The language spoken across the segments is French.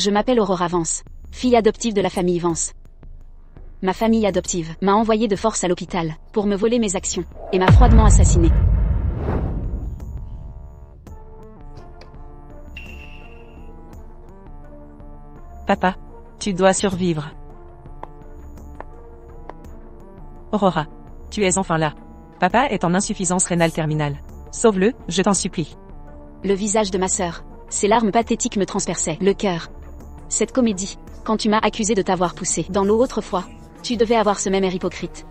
Je m'appelle Aurora Vance, fille adoptive de la famille Vance. Ma famille adoptive m'a envoyée de force à l'hôpital pour me voler mes actions et m'a froidement assassinée. Papa, tu dois survivre. Aurora, tu es enfin là. Papa est en insuffisance rénale terminale. Sauve-le, je t'en supplie. Le visage de ma sœur, ses larmes pathétiques me transperçaient le cœur. Cette comédie, quand tu m'as accusé de t'avoir poussé dans l'eau autrefois, tu devais avoir ce même air hypocrite.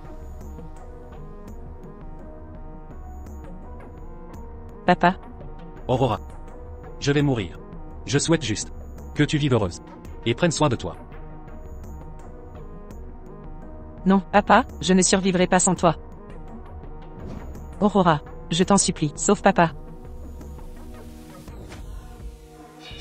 Papa, Aurora. Je vais mourir. Je souhaite juste que tu vives heureuse. Et prenne soin de toi. non, papa, je ne survivrai pas sans toi. Aurora, je t'en supplie, sauve papa.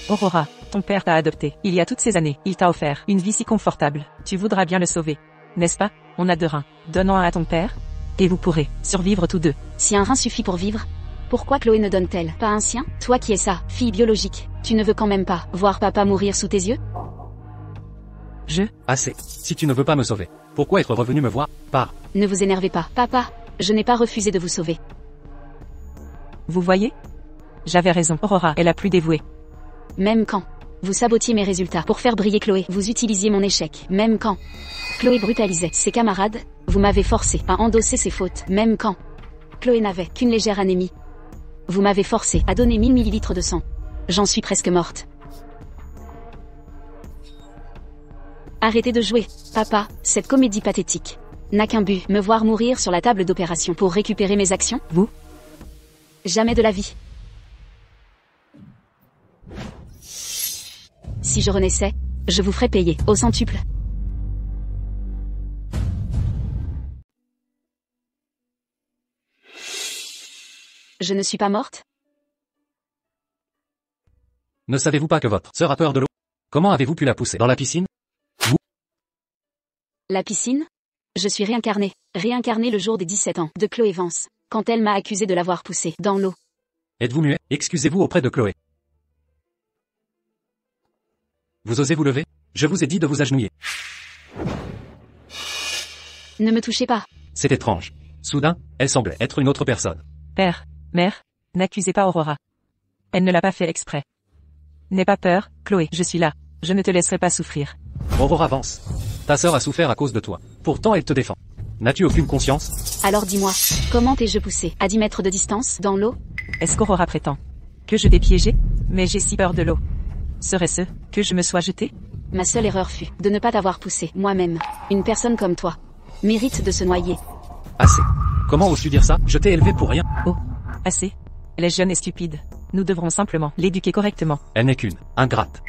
Aurora, ton père t'a adopté. Il y a toutes ces années, il t'a offert une vie si confortable. Tu voudras bien le sauver. N'est-ce pas? On a 2 reins. Donne-en un à ton père, et vous pourrez survivre tous 2. Si un rein suffit pour vivre, pourquoi Chloé ne donne-t-elle pas un sien? Toi qui es sa fille biologique, tu ne veux quand même pas voir papa mourir sous tes yeux? Assez. Si tu ne veux pas me sauver, pourquoi être revenu me voir? Pars. Ne vous énervez pas, papa. Je n'ai pas refusé de vous sauver. Vous voyez? J'avais raison, Aurora est la plus dévouée. Même quand vous sabotiez mes résultats pour faire briller Chloé, vous utilisiez mon échec. Même quand Chloé brutalisait ses camarades, vous m'avez forcé à endosser ses fautes. Même quand Chloé n'avait qu'une légère anémie, vous m'avez forcé à donner 1000 millilitres de sang. J'en suis presque morte. Arrêtez de jouer, papa, cette comédie pathétique n'a qu'un but, me voir mourir sur la table d'opération pour récupérer mes actions. Vous? Jamais de la vie. Si je renaissais, je vous ferais payer au centuple. Je ne suis pas morte? Ne savez-vous pas que votre sœur a peur de l'eau? Comment avez-vous pu la pousser dans la piscine? La piscine? Je suis réincarnée le jour des 17 ans de Chloé Vance, quand elle m'a accusé de l'avoir poussée dans l'eau. Êtes-vous muet? Excusez-vous auprès de Chloé. Vous osez vous lever? Je vous ai dit de vous agenouiller. Ne me touchez pas. C'est étrange. Soudain, elle semblait être une autre personne. Père, mère, n'accusez pas Aurora. Elle ne l'a pas fait exprès. N'aie pas peur, Chloé, je suis là. Je ne te laisserai pas souffrir. Aurora Vance. Ta sœur a souffert à cause de toi. Pourtant elle te défend. N'as-tu aucune conscience? Alors dis-moi, comment t'ai-je poussé à 10 mètres de distance dans l'eau? Est-ce qu'Aurora prétend que je t'ai piégé? Mais j'ai si peur de l'eau. Serait-ce que je me sois jetée? Ma seule erreur fut de ne pas t'avoir poussé, moi-même. Une personne comme toi mérite de se noyer. Assez. Comment oses-tu dire ça? Je t'ai élevé pour rien. Oh, assez. Elle est jeune et stupide. Nous devrons simplement l'éduquer correctement. Elle n'est qu'une ingrate.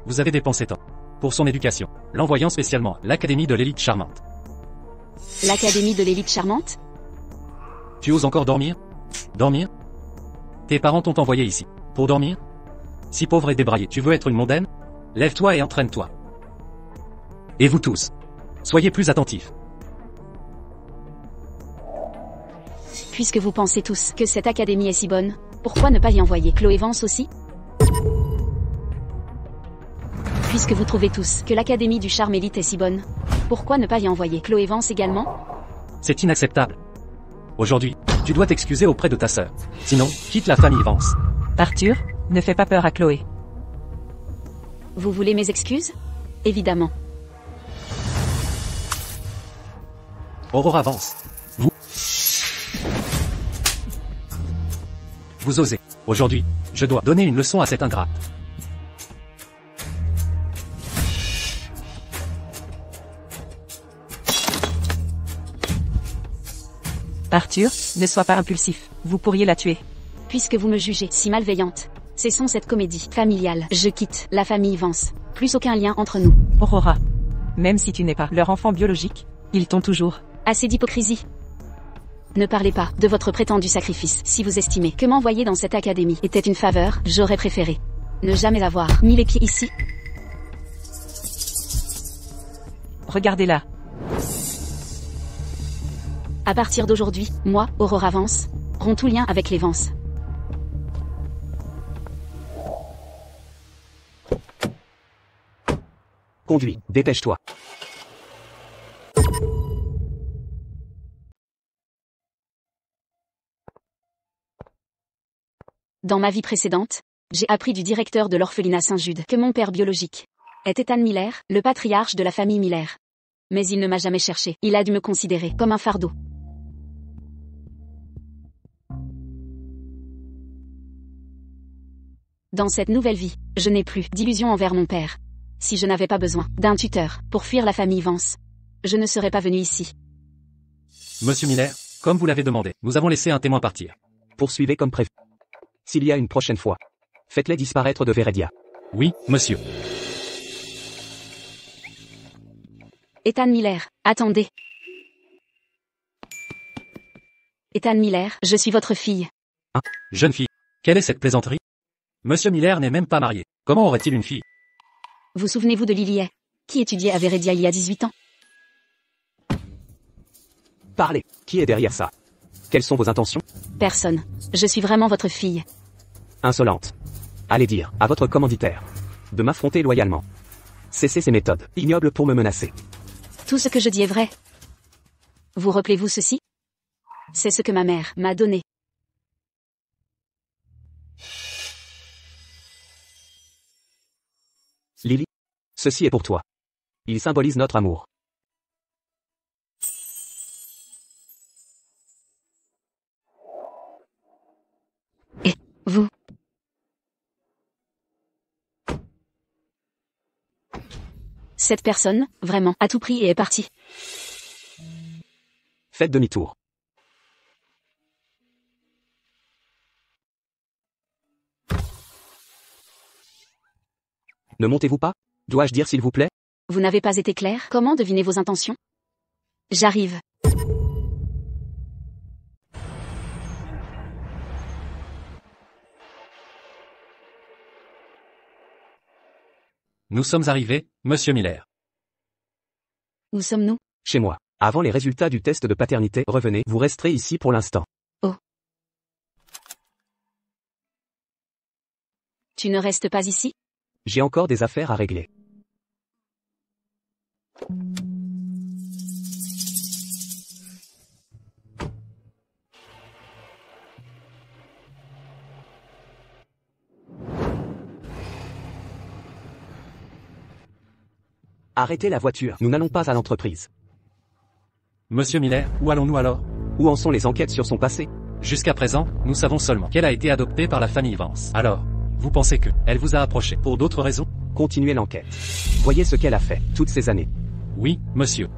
Vous avez dépensé tant pour son éducation, l'envoyant spécialement à l'Académie de l'élite charmante. L'Académie de l'élite charmante? Tu oses encore dormir? Dormir? Tes parents t'ont envoyé ici pour dormir? Si pauvre et débraillé, tu veux être une mondaine? Lève-toi et entraîne-toi. Et vous tous, soyez plus attentifs. Puisque vous pensez tous que cette académie est si bonne, pourquoi ne pas y envoyer Chloé Vance aussi? Puisque vous trouvez tous que l'Académie du Charme Élite est si bonne, pourquoi ne pas y envoyer Chloé Vance également? C'est inacceptable. Aujourd'hui, tu dois t'excuser auprès de ta sœur. Sinon, quitte la famille Vance. Arthur, ne fais pas peur à Chloé. Vous voulez mes excuses? Évidemment. Aurora Vance. Vous osez. Aujourd'hui, je dois donner une leçon à cette ingrate. Arthur, ne sois pas impulsif. Vous pourriez la tuer. Puisque vous me jugez si malveillante, cessons cette comédie familiale. Je quitte la famille Vance. Plus aucun lien entre nous. Aurora. Même si tu n'es pas leur enfant biologique, ils t'ont toujours. Assez d'hypocrisie. Ne parlez pas de votre prétendu sacrifice. Si vous estimez que m'envoyer dans cette académie était une faveur, j'aurais préféré ne jamais avoir mis les pieds ici. Regardez-la. À partir d'aujourd'hui, moi, Aurora Vance, romps tout lien avec les Vance. Conduis, dépêche-toi. Dans ma vie précédente, j'ai appris du directeur de l'orphelinat Saint-Jude que mon père biologique est Ethan Miller, le patriarche de la famille Miller. Mais il ne m'a jamais cherché, il a dû me considérer comme un fardeau. Dans cette nouvelle vie, je n'ai plus d'illusions envers mon père. Si je n'avais pas besoin d'un tuteur pour fuir la famille Vance, je ne serais pas venu ici. Monsieur Miller, comme vous l'avez demandé, nous avons laissé un témoin partir. Poursuivez comme prévu. S'il y a une prochaine fois, faites-les disparaître de Veredia. Oui, monsieur. Ethan Miller, attendez. Ethan Miller, je suis votre fille. Jeune fille, quelle est cette plaisanterie? Monsieur Miller n'est même pas marié. Comment aurait-il une fille? Vous souvenez-vous de Lilliet, qui étudiait à Veredia il y a 18 ans? Parlez, qui est derrière ça? Quelles sont vos intentions? Personne. Je suis vraiment votre fille. Insolente. Allez dire à votre commanditaire de m'affronter loyalement. Cessez ces méthodes ignobles pour me menacer. Tout ce que je dis est vrai. Vous rappelez-vous ceci? C'est ce que ma mère m'a donné. Lily, ceci est pour toi. Il symbolise notre amour. Et vous? Cette personne, vraiment, a tout pris et est partie. Faites demi-tour. Ne montez-vous pas? Dois-je dire s'il vous plaît? Vous n'avez pas été clair? Comment deviner vos intentions? J'arrive. Nous sommes arrivés, monsieur Miller. Où sommes-nous? Chez moi. Avant les résultats du test de paternité, revenez, vous resterez ici pour l'instant. Oh. Tu ne restes pas ici? J'ai encore des affaires à régler. Arrêtez la voiture, nous n'allons pas à l'entreprise. Monsieur Miller, où allons-nous alors? Où en sont les enquêtes sur son passé? Jusqu'à présent, nous savons seulement qu'elle a été adoptée par la famille Vance. Alors, vous pensez que elle vous a approché pour d'autres raisons? Continuez l'enquête. Voyez ce qu'elle a fait, toutes ces années. Oui, monsieur.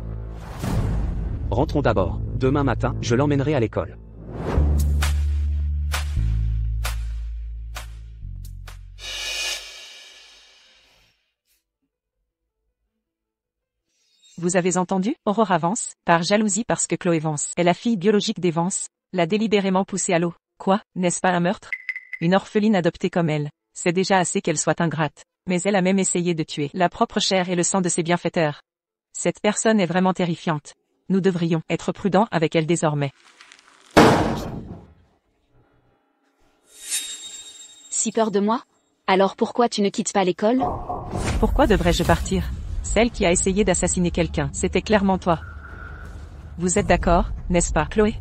Rentrons d'abord. Demain matin, je l'emmènerai à l'école. Vous avez entendu? Aurora Vance, par jalousie parce que Chloé Vance est la fille biologique des Vance, l'a délibérément poussée à l'eau. Quoi? N'est-ce pas un meurtre? Une orpheline adoptée comme elle. C'est déjà assez qu'elle soit ingrate. Mais elle a même essayé de tuer la propre chair et le sang de ses bienfaiteurs. Cette personne est vraiment terrifiante. Nous devrions être prudents avec elle désormais. Si peur de moi? Alors pourquoi tu ne quittes pas l'école? Pourquoi devrais-je partir? Celle qui a essayé d'assassiner quelqu'un, c'était clairement toi. Vous êtes d'accord, n'est-ce pas, Chloé?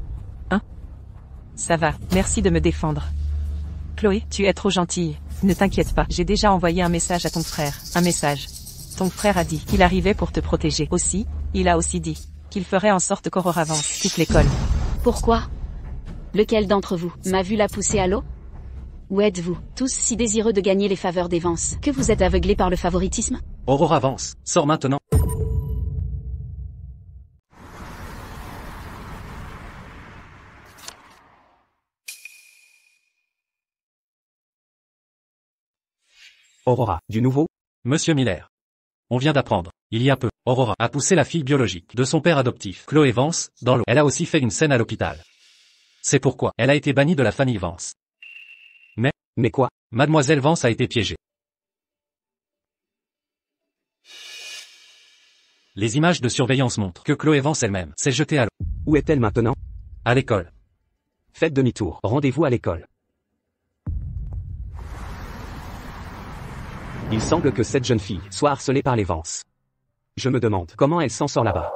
Hein? Ça va, merci de me défendre. Chloé, tu es trop gentille. Ne t'inquiète pas, j'ai déjà envoyé un message à ton frère. Un message. Ton frère a dit qu'il arrivait pour te protéger. Aussi, il a aussi dit qu'il ferait en sorte qu'Aurora Vance quitte l'école. Pourquoi? Lequel d'entre vous m'a vu la pousser à l'eau? Ou êtes-vous tous si désireux de gagner les faveurs des Vance que vous êtes aveuglés par le favoritisme? Aurora Vance, sors maintenant. Aurora, du nouveau? Monsieur Miller. On vient d'apprendre, il y a peu, Aurora a poussé la fille biologique de son père adoptif, Chloé Vance, dans l'eau. Elle a aussi fait une scène à l'hôpital. C'est pourquoi elle a été bannie de la famille Vance. Mais quoi? Mademoiselle Vance a été piégée. Les images de surveillance montrent que Chloé Vance elle-même s'est jetée à l'eau. Où est-elle maintenant? À l'école. Faites demi-tour. Rendez-vous à l'école. Il semble que cette jeune fille soit harcelée par les Vance. Je me demande comment elle s'en sort là-bas.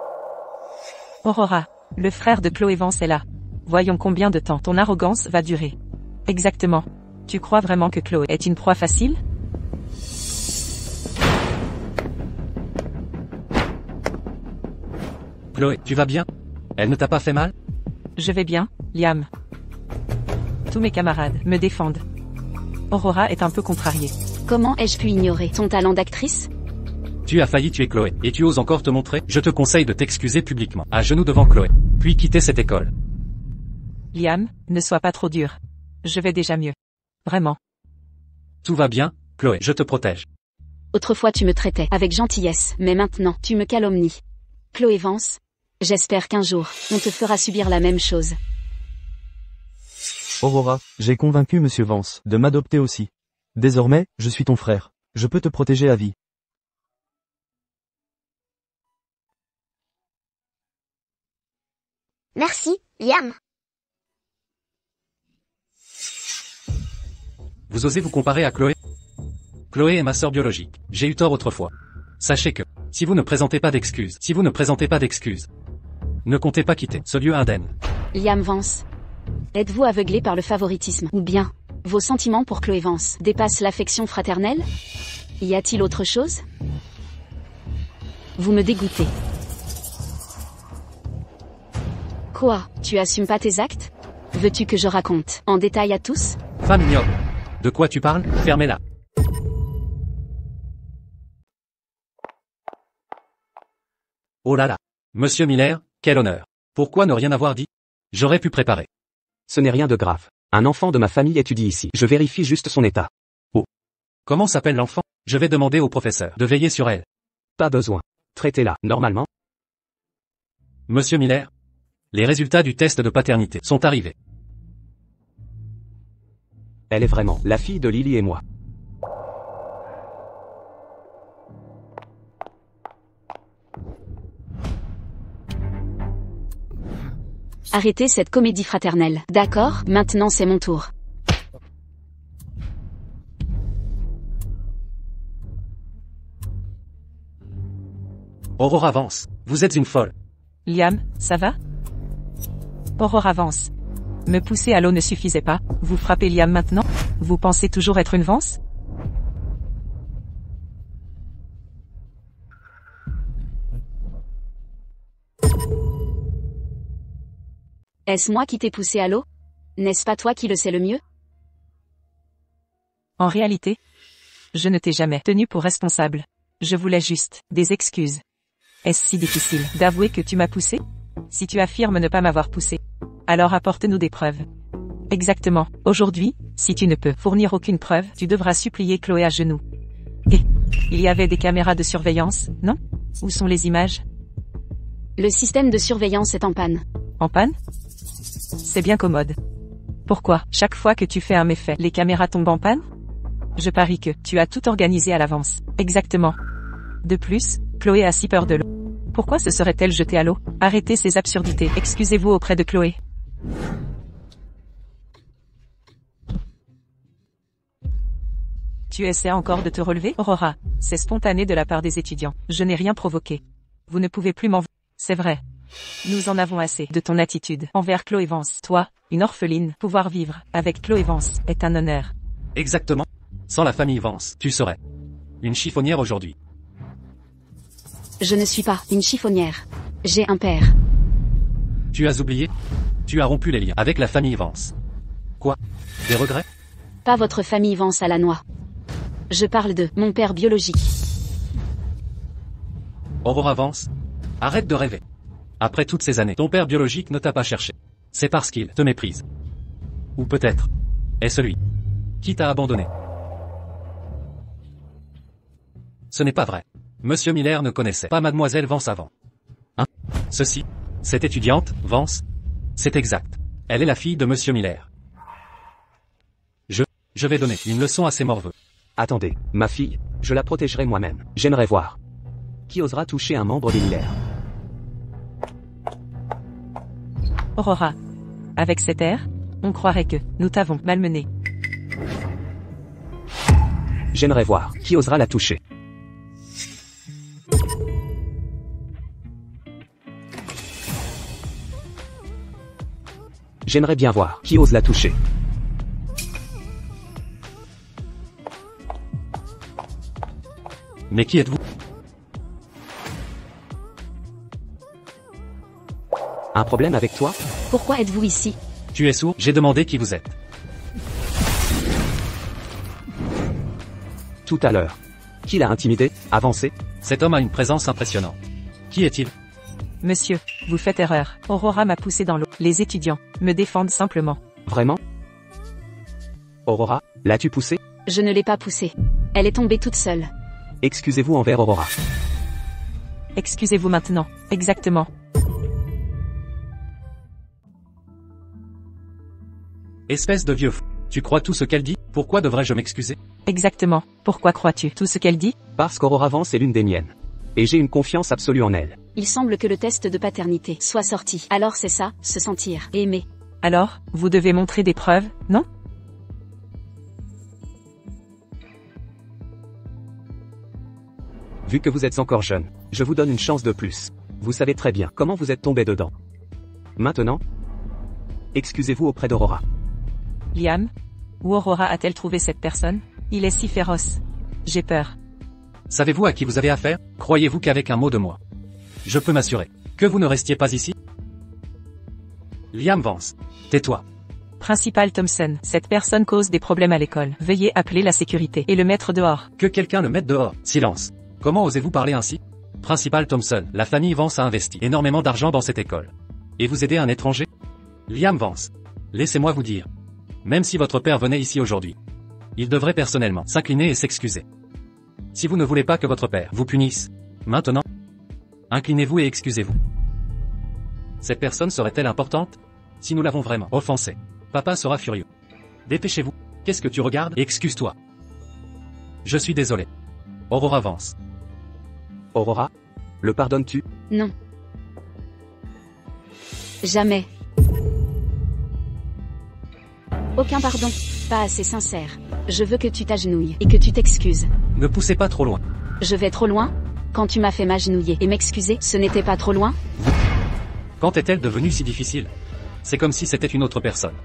Aurora, le frère de Chloé Vance est là. Voyons combien de temps ton arrogance va durer. Exactement. Tu crois vraiment que Chloé est une proie facile? Chloé, tu vas bien? Elle ne t'a pas fait mal? Je vais bien, Liam. Tous mes camarades me défendent. Aurora est un peu contrariée. Comment ai-je pu ignorer ton talent d'actrice? Tu as failli tuer Chloé, et tu oses encore te montrer? Je te conseille de t'excuser publiquement, à genoux devant Chloé, puis quitter cette école. Liam, ne sois pas trop dur. Je vais déjà mieux. Vraiment. Tout va bien, Chloé, je te protège. Autrefois tu me traitais avec gentillesse, mais maintenant tu me calomnies. Chloé Vance, j'espère qu'un jour, on te fera subir la même chose. Aurora, j'ai convaincu Monsieur Vance de m'adopter aussi. Désormais, je suis ton frère. Je peux te protéger à vie. Merci, Liam. Vous osez vous comparer à Chloé? Chloé est ma sœur biologique. J'ai eu tort autrefois. Sachez que, si vous ne présentez pas d'excuses, ne comptez pas quitter ce lieu indemne. Liam Vance. Êtes-vous aveuglé par le favoritisme, ou bien, vos sentiments pour Chloé Vance dépassent l'affection fraternelle? Y a-t-il autre chose? Vous me dégoûtez. Quoi, tu assumes pas tes actes? Veux-tu que je raconte, en détail à tous? Femme ignoble. De quoi tu parles? Fermez-la. Oh là là. Monsieur Miller, quel honneur. Pourquoi ne rien avoir dit? J'aurais pu préparer. Ce n'est rien de grave. Un enfant de ma famille étudie ici. Je vérifie juste son état. Oh. Comment s'appelle l'enfant? Je vais demander au professeur de veiller sur elle. Pas besoin. Traitez-la, normalement. Monsieur Miller, les résultats du test de paternité sont arrivés. Elle est vraiment la fille de Lily et moi. Arrêtez cette comédie fraternelle, d'accord? Maintenant c'est mon tour. Aurora Vance, vous êtes une folle. Liam, ça va? Aurora Vance. Me pousser à l'eau ne suffisait pas, vous frappez Liam maintenant? Vous pensez toujours être une Vance? Est-ce moi qui t'ai poussé à l'eau? N'est-ce pas toi qui le sais le mieux? En réalité, je ne t'ai jamais tenu pour responsable. Je voulais juste des excuses. Est-ce si difficile d'avouer que tu m'as poussé? Si tu affirmes ne pas m'avoir poussé, alors apporte-nous des preuves. Exactement. Aujourd'hui, si tu ne peux fournir aucune preuve, tu devras supplier Chloé à genoux. Et, il y avait des caméras de surveillance, non? Où sont les images? Le système de surveillance est en panne. En panne? C'est bien commode. Pourquoi, chaque fois que tu fais un méfait, les caméras tombent en panne? Je parie que tu as tout organisé à l'avance. Exactement. De plus, Chloé a si peur de l'eau. Pourquoi se serait-elle jetée à l'eau? Arrêtez ces absurdités. Excusez-vous auprès de Chloé. Tu essaies encore de te relever, Aurora? C'est spontané de la part des étudiants. Je n'ai rien provoqué. Vous ne pouvez plus m'en... C'est vrai. Nous en avons assez de ton attitude envers Chloé Vance. Toi, une orpheline, pouvoir vivre avec Chloé Vance est un honneur. Exactement. Sans la famille Vance, tu serais une chiffonnière aujourd'hui. Je ne suis pas une chiffonnière. J'ai un père. Tu as oublié? Tu as rompu les liens avec la famille Vance. Quoi? Des regrets? Pas votre famille Vance à la noix. Je parle de mon père biologique. Aurora Vance, arrête de rêver. Après toutes ces années, ton père biologique ne t'a pas cherché. C'est parce qu'il te méprise. Ou peut-être est celui qui t'a abandonné. Ce n'est pas vrai. Monsieur Miller ne connaissait pas Mademoiselle Vance avant. Hein? Ceci, cette étudiante, Vance? C'est exact. Elle est la fille de Monsieur Miller. Je vais donner une leçon à ces morveux. Attendez, ma fille, je la protégerai moi-même. J'aimerais voir. Qui osera toucher un membre des Miller? Aurora. Avec cet air, on croirait que nous t'avons malmené. J'aimerais voir. Qui osera la toucher? J'aimerais bien voir qui ose la toucher. Mais qui êtes-vous? Un problème avec toi? Pourquoi êtes-vous ici? Tu es sourd? J'ai demandé qui vous êtes. Tout à l'heure. Qui l'a intimidé? Avancez. Cet homme a une présence impressionnante. Qui est-il? Monsieur, vous faites erreur. Aurora m'a poussé dans l'eau. Les étudiants me défendent simplement. Vraiment? Aurora, l'as-tu poussée? Je ne l'ai pas poussée. Elle est tombée toute seule. Excusez-vous envers Aurora. Excusez-vous maintenant. Exactement. Espèce de vieux fou. Tu crois tout ce qu'elle dit? Pourquoi devrais-je m'excuser? Exactement. Pourquoi crois-tu tout ce qu'elle dit? Parce qu'Aurora Vance est l'une des miennes. Et j'ai une confiance absolue en elle. Il semble que le test de paternité soit sorti. Alors c'est ça, se sentir aimé. Alors, vous devez montrer des preuves, non? Vu que vous êtes encore jeune, je vous donne une chance de plus. Vous savez très bien comment vous êtes tombé dedans. Maintenant, excusez-vous auprès d'Aurora. Liam? Où Aurora a-t-elle trouvé cette personne? Il est si féroce. J'ai peur. Savez-vous à qui vous avez affaire? Croyez-vous qu'avec un mot de moi, je peux m'assurer que vous ne restiez pas ici? Liam Vance. Tais-toi. Principal Thompson, cette personne cause des problèmes à l'école. Veuillez appeler la sécurité et le mettre dehors. Que quelqu'un le mette dehors. Silence. Comment osez-vous parler ainsi? Principal Thompson, la famille Vance a investi énormément d'argent dans cette école. Et vous aidez un étranger? Liam Vance. Laissez-moi vous dire. Même si votre père venait ici aujourd'hui, il devrait personnellement s'incliner et s'excuser. Si vous ne voulez pas que votre père vous punisse, maintenant, inclinez-vous et excusez-vous. Cette personne serait-elle importante? Si nous l'avons vraiment offensé, papa sera furieux. Dépêchez-vous. Qu'est-ce que tu regardes? Excuse-toi. Je suis désolé. Aurora Vance. Aurora, le pardonnes-tu? Non. Jamais. Aucun pardon. Pas assez sincère. Je veux que tu t'agenouilles et que tu t'excuses. Ne poussez pas trop loin. Je vais trop loin? Quand tu m'as fait m'agenouiller et m'excuser, ce n'était pas trop loin? Quand est-elle devenue si difficile? C'est comme si c'était une autre personne.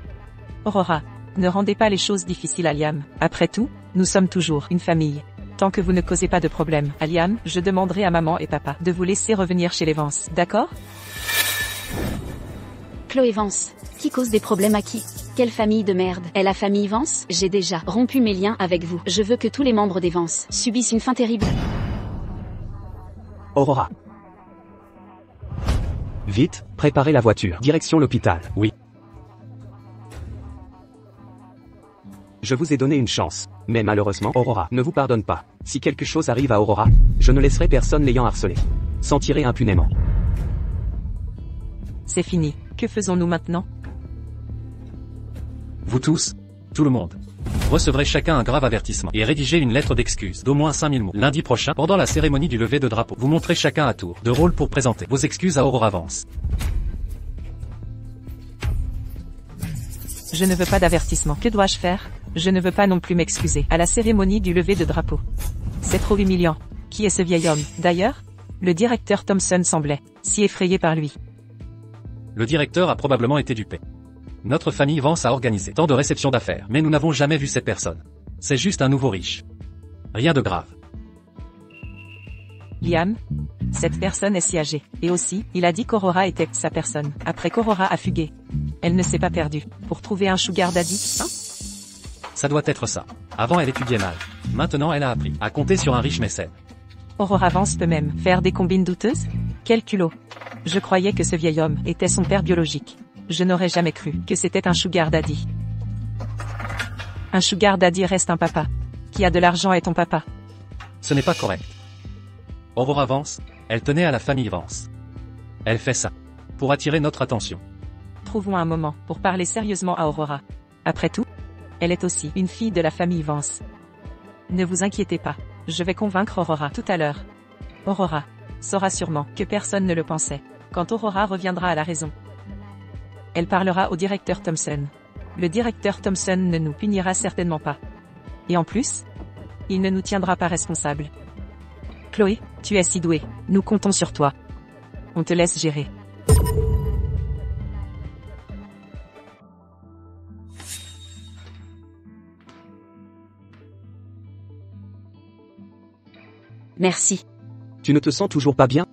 Aurora, ne rendez pas les choses difficiles à Liam. Après tout, nous sommes toujours une famille. Tant que vous ne causez pas de problème à Liam, je demanderai à maman et papa de vous laisser revenir chez les Vance, d'accord? Chloé Vance. Qui cause des problèmes à qui? Quelle famille de merde est la famille Vance? J'ai déjà rompu mes liens avec vous. Je veux que tous les membres des Vance subissent une fin terrible. Aurora. Vite, préparez la voiture. Direction l'hôpital. Oui. Je vous ai donné une chance. Mais malheureusement, Aurora ne vous pardonne pas. Si quelque chose arrive à Aurora, je ne laisserai personne l'ayant harcelé. S'en tirer impunément. C'est fini. Que faisons-nous maintenant? Vous tous, tout le monde, recevrez chacun un grave avertissement et rédigez une lettre d'excuse d'au moins 5000 mots. Lundi prochain, pendant la cérémonie du lever de drapeau, vous montrez chacun à tour de rôle pour présenter vos excuses à Aurora Vance. Je ne veux pas d'avertissement. Que dois-je faire? Je ne veux pas non plus m'excuser à la cérémonie du lever de drapeau. C'est trop humiliant. Qui est ce vieil homme? D'ailleurs, le directeur Thompson semblait si effrayé par lui. Le directeur a probablement été dupé. Notre famille Vance a organisé tant de réceptions d'affaires, mais nous n'avons jamais vu cette personne. C'est juste un nouveau riche. Rien de grave. Liam, cette personne est si âgée. Et aussi, il a dit qu'Aurora était sa personne. Après qu'Aurora a fugué, elle ne s'est pas perdue. Pour trouver un sugar daddy, hein? Ça doit être ça. Avant elle étudiait mal. Maintenant elle a appris à compter sur un riche mécène. Aurora Vance peut même faire des combines douteuses? Quel culot! Je croyais que ce vieil homme était son père biologique. Je n'aurais jamais cru que c'était un sugar daddy. Un sugar daddy reste un papa. Qui a de l'argent est ton papa. Ce n'est pas correct. Aurora Vance, elle tenait à la famille Vance. Elle fait ça pour attirer notre attention. Trouvons un moment pour parler sérieusement à Aurora. Après tout, elle est aussi une fille de la famille Vance. Ne vous inquiétez pas, je vais convaincre Aurora tout à l'heure. Aurora saura sûrement que personne ne le pensait, quand Aurora reviendra à la raison. Elle parlera au directeur Thompson. Le directeur Thompson ne nous punira certainement pas. Et en plus, il ne nous tiendra pas responsables. Chloé, tu es si douée, nous comptons sur toi. On te laisse gérer. merci. Tu ne te sens toujours pas bien?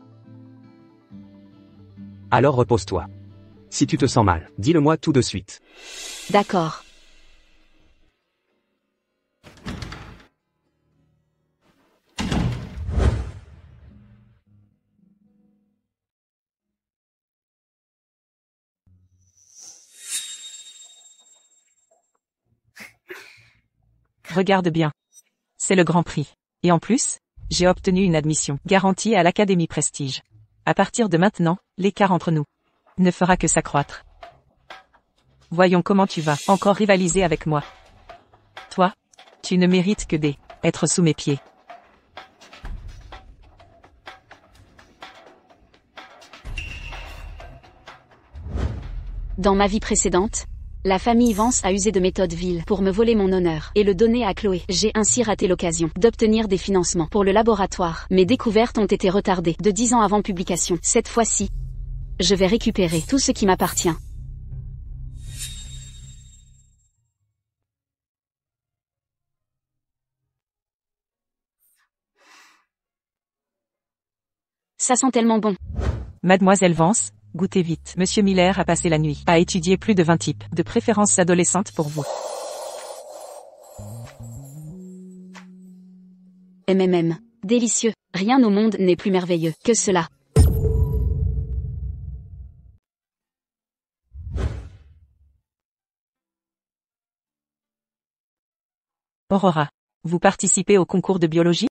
Alors repose-toi. Si tu te sens mal, dis-le-moi tout de suite. D'accord. Regarde bien. C'est le Grand Prix. Et en plus, j'ai obtenu une admission garantie à l'Académie Prestige. À partir de maintenant, l'écart entre nous ne fera que s'accroître. Voyons comment tu vas encore rivaliser avec moi. Toi, tu ne mérites que être sous mes pieds. Dans ma vie précédente, la famille Vance a usé de méthodes viles pour me voler mon honneur et le donner à Chloé. J'ai ainsi raté l'occasion d'obtenir des financements pour le laboratoire. Mes découvertes ont été retardées de 10 ans avant publication. Cette fois-ci, je vais récupérer tout ce qui m'appartient. Ça sent tellement bon. Mademoiselle Vance, goûtez vite. Monsieur Miller a passé la nuit à étudier plus de 20 types de préférences adolescentes pour vous. Délicieux. Rien au monde n'est plus merveilleux que cela. Aurora, vous participez au concours de biologie?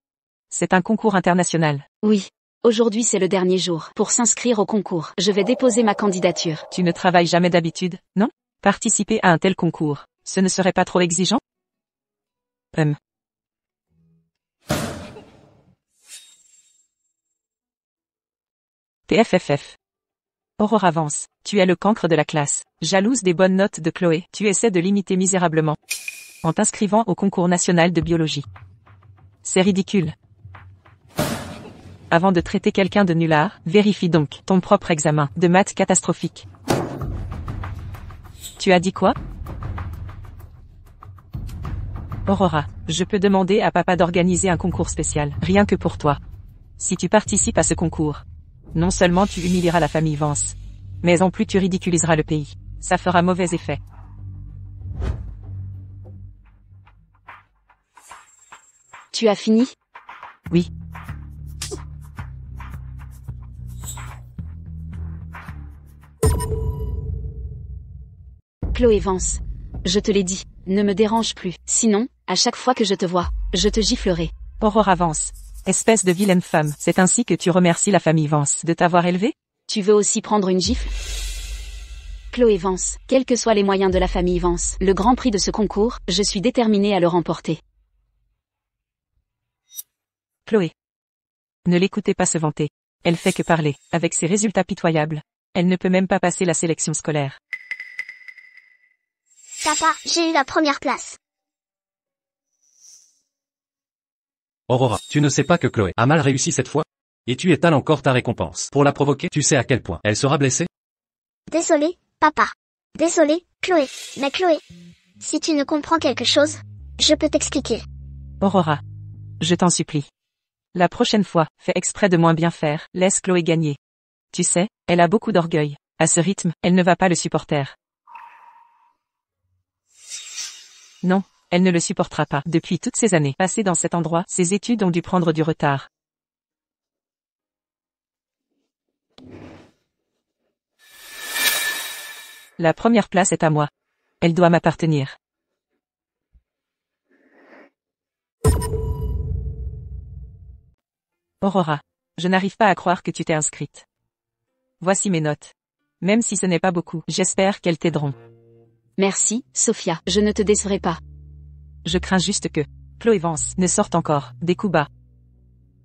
C'est un concours international. Oui. Aujourd'hui c'est le dernier jour pour s'inscrire au concours. Je vais déposer ma candidature. Tu ne travailles jamais d'habitude, non? Participer à un tel concours, ce ne serait pas trop exigeant? TFFF. Aurora Vance, tu es le cancre de la classe. Jalouse des bonnes notes de Chloé, tu essaies de l'imiter misérablement en t'inscrivant au concours national de biologie. C'est ridicule. Avant de traiter quelqu'un de nullard, vérifie donc ton propre examen de maths catastrophique. Tu as dit quoi? Aurora, je peux demander à papa d'organiser un concours spécial, rien que pour toi. Si tu participes à ce concours, non seulement tu humilieras la famille Vance, mais en plus tu ridiculiseras le pays. Ça fera mauvais effet. Tu as fini? Oui. Chloé Vance. Je te l'ai dit, ne me dérange plus. Sinon, à chaque fois que je te vois, je te giflerai. Aurora Vance. Espèce de vilaine femme, c'est ainsi que tu remercies la famille Vance de t'avoir élevée? Tu veux aussi prendre une gifle? Chloé Vance, quels que soient les moyens de la famille Vance, le grand prix de ce concours, je suis déterminée à le remporter. Chloé. Ne l'écoutez pas se vanter. Elle fait que parler. Avec ses résultats pitoyables, elle ne peut même pas passer la sélection scolaire. Papa, j'ai eu la première place. Aurora, tu ne sais pas que Chloé a mal réussi cette fois? Et tu étales encore ta récompense. Pour la provoquer, tu sais à quel point elle sera blessée? Désolé, papa. Désolé, Chloé. Mais Chloé, si tu ne comprends quelque chose, je peux t'expliquer. Aurora. Je t'en supplie. La prochaine fois, fais exprès de moins bien faire, laisse Chloé gagner. Tu sais, elle a beaucoup d'orgueil. À ce rythme, elle ne va pas le supporter. Non, elle ne le supportera pas. Depuis toutes ces années passées dans cet endroit, ses études ont dû prendre du retard. La première place est à moi. Elle doit m'appartenir. Aurora, je n'arrive pas à croire que tu t'es inscrite. Voici mes notes. Même si ce n'est pas beaucoup, j'espère qu'elles t'aideront. Merci, Sophia, je ne te décevrai pas. Je crains juste que Chloé Vance ne sorte encore des coups bas.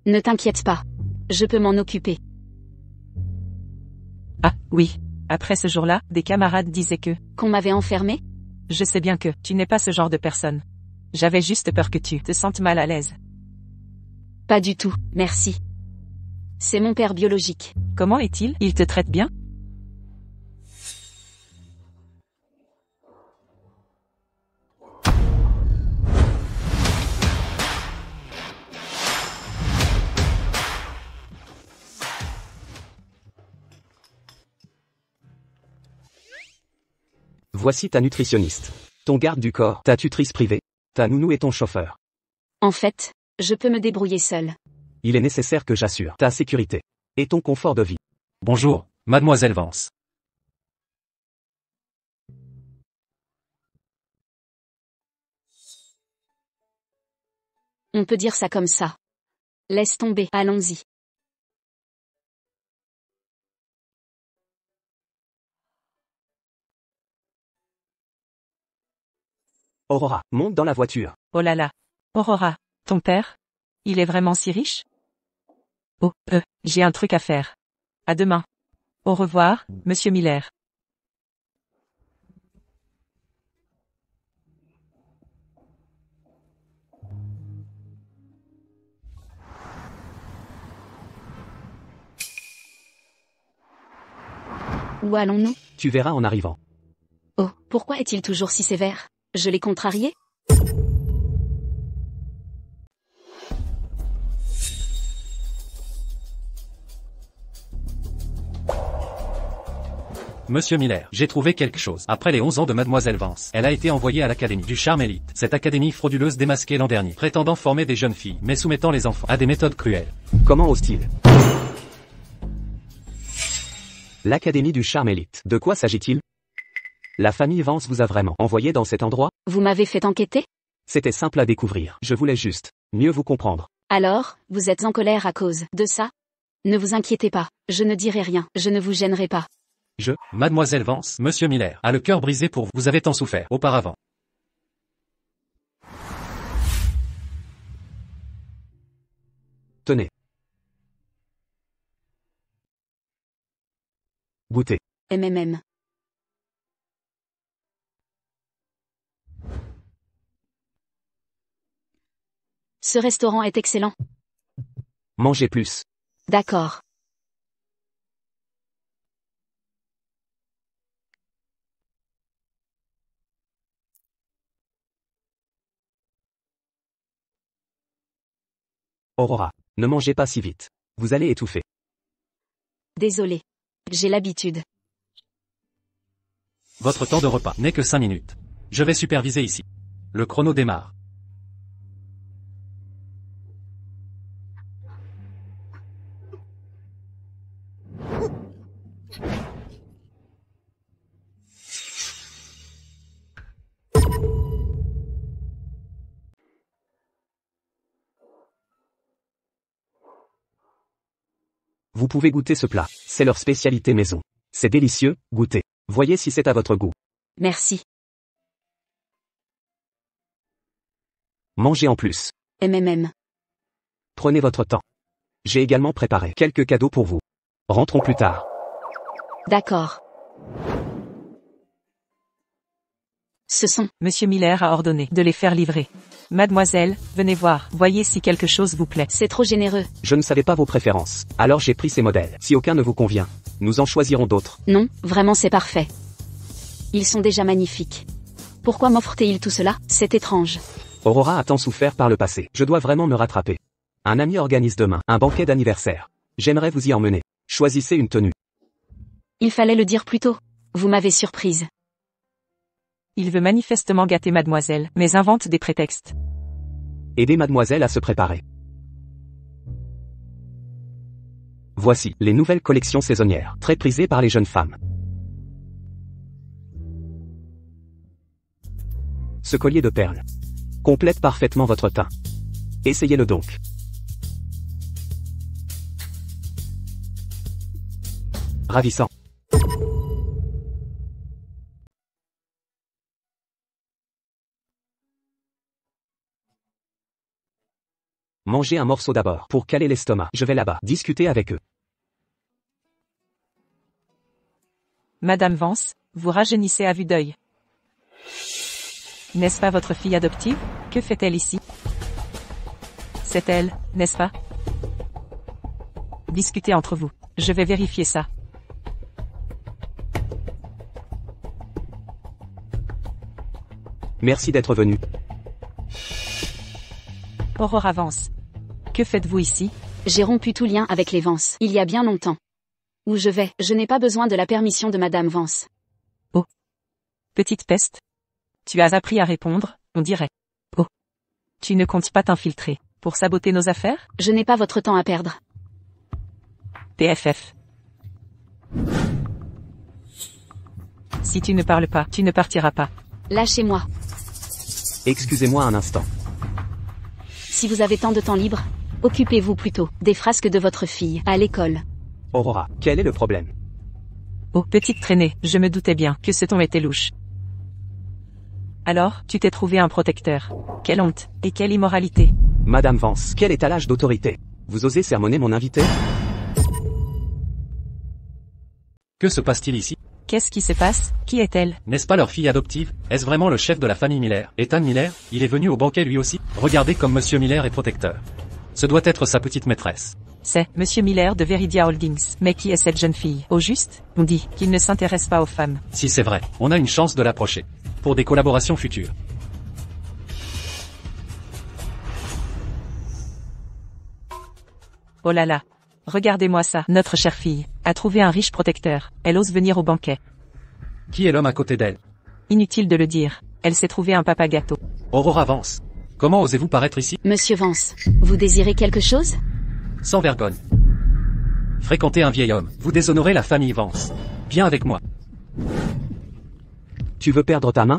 Ne t'inquiète pas. Je peux m'en occuper. Ah, oui. Après ce jour-là, des camarades disaient qu'on m'avait enfermé? Je sais bien que tu n'es pas ce genre de personne. J'avais juste peur que tu te sentes mal à l'aise. Pas du tout, merci. C'est mon père biologique. Comment est-il? Il te traite bien? Voici ta nutritionniste. Ton garde du corps, ta tutrice privée, ta nounou et ton chauffeur. En fait, je peux me débrouiller seule. Il est nécessaire que j'assure ta sécurité et ton confort de vie. Bonjour, mademoiselle Vance. On peut dire ça comme ça. Laisse tomber, allons-y. Aurora, monte dans la voiture. Oh là là. Aurora, ton père? Il est vraiment si riche? Oh, j'ai un truc à faire. À demain. Au revoir, monsieur Miller. Où allons-nous? Tu verras en arrivant. Oh, pourquoi est-il toujours si sévère? Je l'ai contrarié? Monsieur Miller, j'ai trouvé quelque chose. Après les 11 ans de mademoiselle Vance, elle a été envoyée à l'académie du charme élite. Cette académie frauduleuse démasquée l'an dernier, prétendant former des jeunes filles, mais soumettant les enfants à des méthodes cruelles. Comment ose-t-il? L'Académie du charme élite. De quoi s'agit-il? La famille Vance vous a vraiment envoyé dans cet endroit? Vous m'avez fait enquêter? C'était simple à découvrir. Je voulais juste mieux vous comprendre. Alors, vous êtes en colère à cause de ça? Ne vous inquiétez pas, je ne dirai rien, je ne vous gênerai pas. Mademoiselle Vance, monsieur Miller, a le cœur brisé pour vous. Vous avez tant souffert auparavant. Tenez. Goûtez. MMM. Ce restaurant est excellent. Mangez plus. D'accord. Aurora, ne mangez pas si vite. Vous allez étouffer. Désolé. J'ai l'habitude. Votre temps de repas n'est que 5 minutes. Je vais superviser ici. Le chrono démarre. Vous pouvez goûter ce plat. C'est leur spécialité maison. C'est délicieux, goûtez. Voyez si c'est à votre goût. Merci. Mangez en plus. MMM. Prenez votre temps. J'ai également préparé quelques cadeaux pour vous. Rentrons plus tard. D'accord. Ce sont... Monsieur Miller a ordonné de les faire livrer. Mademoiselle, venez voir, voyez si quelque chose vous plaît. C'est trop généreux. Je ne savais pas vos préférences. Alors j'ai pris ces modèles. Si aucun ne vous convient, nous en choisirons d'autres. Non, vraiment c'est parfait. Ils sont déjà magnifiques. Pourquoi m'offrent-ils tout cela? C'est étrange. Aurora a tant souffert par le passé. Je dois vraiment me rattraper. Un ami organise demain un banquet d'anniversaire. J'aimerais vous y emmener. Choisissez une tenue. Il fallait le dire plus tôt. Vous m'avez surprise. Il veut manifestement gâter mademoiselle, mais invente des prétextes. Aidez mademoiselle à se préparer. Voici les nouvelles collections saisonnières, très prisées par les jeunes femmes. Ce collier de perles complète parfaitement votre teint. Essayez-le donc. Ravissant. Mangez un morceau d'abord pour caler l'estomac. Je vais là-bas discuter avec eux. Madame Vance, vous rajeunissez à vue d'œil. N'est-ce pas votre fille adoptive? Que fait-elle ici? C'est elle, n'est-ce pas? Discutez entre vous. Je vais vérifier ça. Merci d'être venu. Aurora Vance. Que faites-vous ici? J'ai rompu tout lien avec les Vance, il y a bien longtemps. Où je vais, je n'ai pas besoin de la permission de Madame Vance. Petite peste. Tu as appris à répondre, on dirait. Oh. Tu ne comptes pas t'infiltrer pour saboter nos affaires? Je n'ai pas votre temps à perdre. PFF. Si tu ne parles pas, tu ne partiras pas. Lâchez-moi. Excusez-moi un instant. Si vous avez tant de temps libre, occupez-vous plutôt des frasques de votre fille à l'école. Aurora, quel est le problème? Oh, petite traînée, je me doutais bien que ce ton était louche. Alors, tu t'es trouvé un protecteur. Quelle honte, et quelle immoralité. Madame Vance, quel étalage d'autorité? Vous osez sermonner mon invité? Que se passe-t-il ici? Qu'est-ce qui se passe? Qui est-elle? N'est-ce pas leur fille adoptive? Est-ce vraiment le chef de la famille Miller? Ethan Miller? Il est venu au banquet lui aussi? Regardez comme Monsieur Miller est protecteur. Ce doit être sa petite maîtresse. C'est Monsieur Miller de Veridia Holdings. Mais qui est cette jeune fille? Au juste, on dit qu'il ne s'intéresse pas aux femmes. Si c'est vrai, on a une chance de l'approcher. Pour des collaborations futures. Oh là là. Regardez-moi ça. Notre chère fille a trouvé un riche protecteur. Elle ose venir au banquet. Qui est l'homme à côté d'elle? Inutile de le dire. Elle s'est trouvé un papa gâteau. Aurora Vance. Comment osez-vous paraître ici? Monsieur Vance, vous désirez quelque chose? Sans vergogne. Fréquenter un vieil homme. Vous déshonorez la famille Vance. Viens avec moi. Tu veux perdre ta main?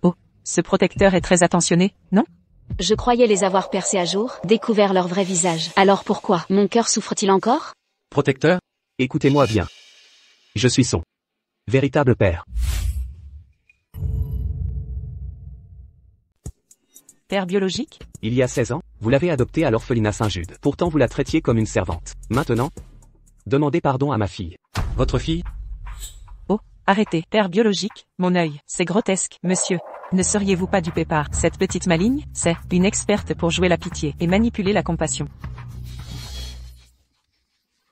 Oh, ce protecteur est très attentionné, non? Je croyais les avoir percés à jour, découvert leur vrai visage. Alors pourquoi mon cœur souffre-t-il encore? Protecteur? Écoutez-moi bien. Je suis son véritable père. Père biologique? Il y a 16 ans, vous l'avez adoptée à l'orphelinat Saint-Jude. Pourtant vous la traitiez comme une servante. Maintenant, demandez pardon à ma fille. Votre fille? Oh, arrêtez. Père biologique, mon œil, c'est grotesque, monsieur. Ne seriez-vous pas dupé par cette petite maligne? C'est une experte pour jouer la pitié et manipuler la compassion.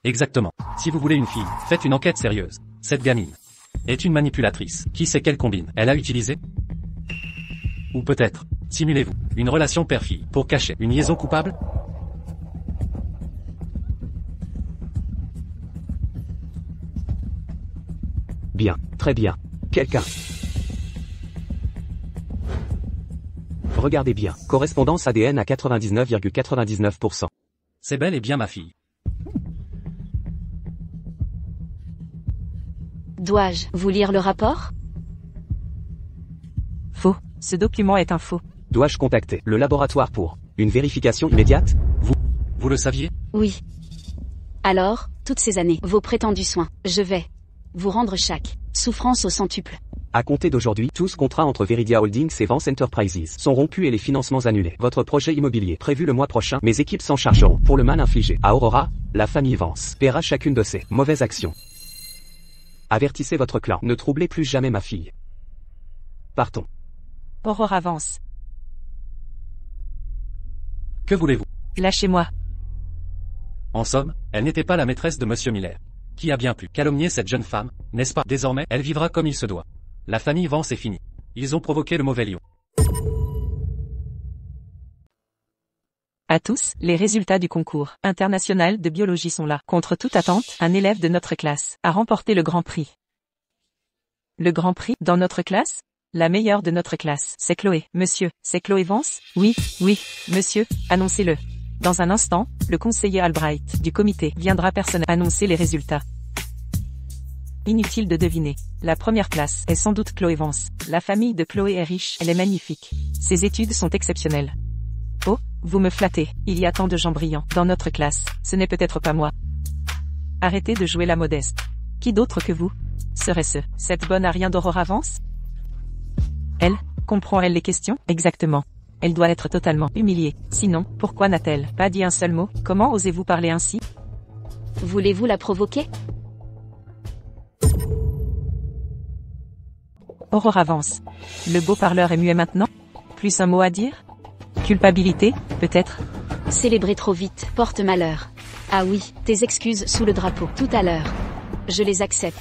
Exactement. Si vous voulez une fille, faites une enquête sérieuse. Cette gamine est une manipulatrice. Qui sait quelle combine elle a utilisé? Ou peut-être, simulez-vous, une relation père-fille pour cacher une liaison coupable? Bien, très bien. Quelqu'un. Regardez bien, correspondance ADN à 99,99%. C'est bel et bien ma fille. Dois-je vous lire le rapport? Faux. Ce document est un faux. Dois-je contacter le laboratoire pour une vérification immédiate? Vous le saviez? Oui. Alors, toutes ces années, vos prétendus soins, je vais vous rendre chaque souffrance au centuple. À compter d'aujourd'hui, tous contrats entre Veridia Holdings et Vance Enterprises sont rompus et les financements annulés. Votre projet immobilier prévu le mois prochain, mes équipes s'en chargeront. Pour le mal infligé à Aurora, la famille Vance paiera chacune de ses mauvaises actions. Avertissez votre clan, ne troublez plus jamais ma fille. Partons. Aurora Vance. Que voulez-vous? Lâchez-moi. En somme, elle n'était pas la maîtresse de Monsieur Miller. Qui a bien pu calomnier cette jeune femme, n'est-ce pas? Désormais, elle vivra comme il se doit. La famille Vance est finie. Ils ont provoqué le mauvais lion. À tous, les résultats du concours international de biologie sont là. Contre toute attente, un élève de notre classe a remporté le grand prix. Le grand prix, dans notre classe? La meilleure de notre classe, c'est Chloé. Monsieur, c'est Chloé Vance? Oui, monsieur, annoncez-le. Dans un instant, le conseiller Albright du comité viendra personnellement annoncer les résultats. Inutile de deviner. La première place est sans doute Chloé Vance. La famille de Chloé est riche, elle est magnifique. Ses études sont exceptionnelles. Oh, vous me flattez. Il y a tant de gens brillants dans notre classe. Ce n'est peut-être pas moi. Arrêtez de jouer la modeste. Qui d'autre que vous? Serait-ce cette bonne à rien d'Aurora Vance? Elle, comprend-elle les questions? Exactement. Elle doit être totalement humiliée. Sinon, pourquoi n'a-t-elle pas dit un seul mot? Comment osez-vous parler ainsi? Voulez-vous la provoquer? Aurora Vance. Le beau parleur est muet maintenant? Plus un mot à dire? Culpabilité, peut-être? Célébrer trop vite porte malheur. Ah oui, tes excuses sous le drapeau, tout à l'heure. Je les accepte.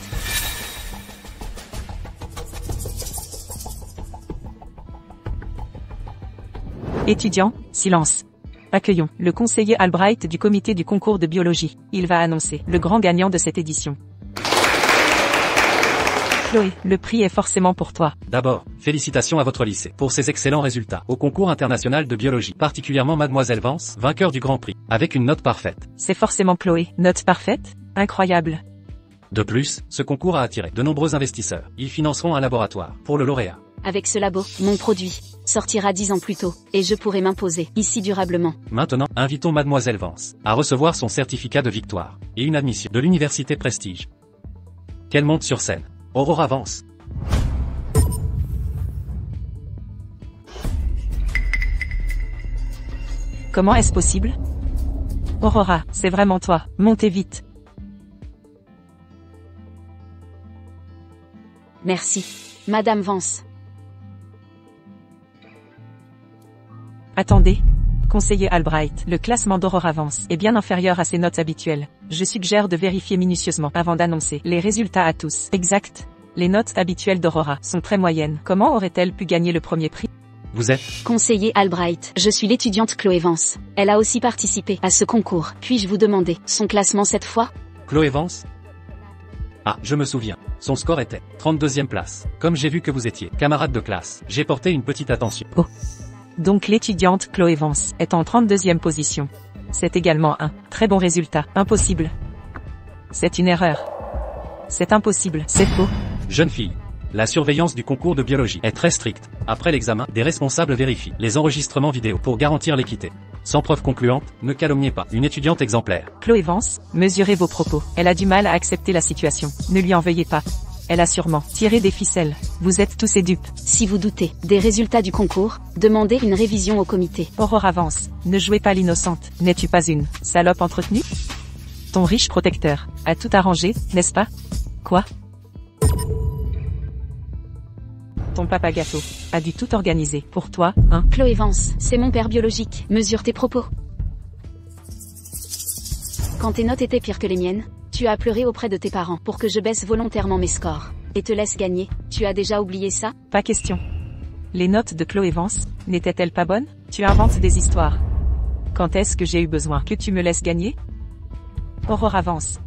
Étudiants, silence. Accueillons le conseiller Albright du comité du concours de biologie. Il va annoncer le grand gagnant de cette édition. Chloé, le prix est forcément pour toi. D'abord, félicitations à votre lycée pour ses excellents résultats au concours international de biologie, particulièrement Mademoiselle Vance, vainqueur du Grand Prix, avec une note parfaite. C'est forcément Chloé. Note parfaite? Incroyable. De plus, ce concours a attiré de nombreux investisseurs. Ils financeront un laboratoire pour le lauréat. Avec ce labo, mon produit sortira 10 ans plus tôt, et je pourrai m'imposer ici durablement. Maintenant, invitons Mademoiselle Vance à recevoir son certificat de victoire et une admission de l'université Prestige. Qu'elle monte sur scène. Aurora Vance. Comment est-ce possible? Aurora, c'est vraiment toi. Montez vite. Merci. Madame Vance. Attendez. Conseiller Albright, le classement d'Aurora Vance est bien inférieur à ses notes habituelles. Je suggère de vérifier minutieusement avant d'annoncer les résultats à tous. Exact. Les notes habituelles d'Aurora sont très moyennes. Comment aurait-elle pu gagner le premier prix? Vous êtes Conseiller Albright, je suis l'étudiante Chloé Vance. Elle a aussi participé à ce concours. Puis-je vous demander son classement cette fois? Chloé Vance? Ah, je me souviens. Son score était 32e place. Comme j'ai vu que vous étiez camarade de classe, j'ai porté une petite attention. Oh. Donc l'étudiante Chloé Vance est en 32e position. C'est également un très bon résultat. Impossible. C'est une erreur. C'est impossible. C'est faux. Jeune fille. La surveillance du concours de biologie est très stricte. Après l'examen, des responsables vérifient les enregistrements vidéo pour garantir l'équité. Sans preuve concluante, ne calomniez pas une étudiante exemplaire. Chloé Vance, mesurez vos propos. Elle a du mal à accepter la situation. Ne lui en veuillez pas. Elle a sûrement tiré des ficelles. Vous êtes tous ses dupes. Si vous doutez des résultats du concours, demandez une révision au comité. Aurora Vance, ne jouez pas l'innocente. N'es-tu pas une salope entretenue? Ton riche protecteur a tout arrangé, n'est-ce pas? Quoi? Ton papa gâteau a dû tout organiser pour toi, hein? Chloé Vance, c'est mon père biologique. Mesure tes propos. Quand tes notes étaient pires que les miennes, tu as pleuré auprès de tes parents pour que je baisse volontairement mes scores et te laisse gagner. Tu as déjà oublié ça? Pas question. Les notes de Chloé Vance n'étaient-elles pas bonnes? Tu inventes des histoires. Quand est-ce que j'ai eu besoin que tu me laisses gagner? Aurora Vance,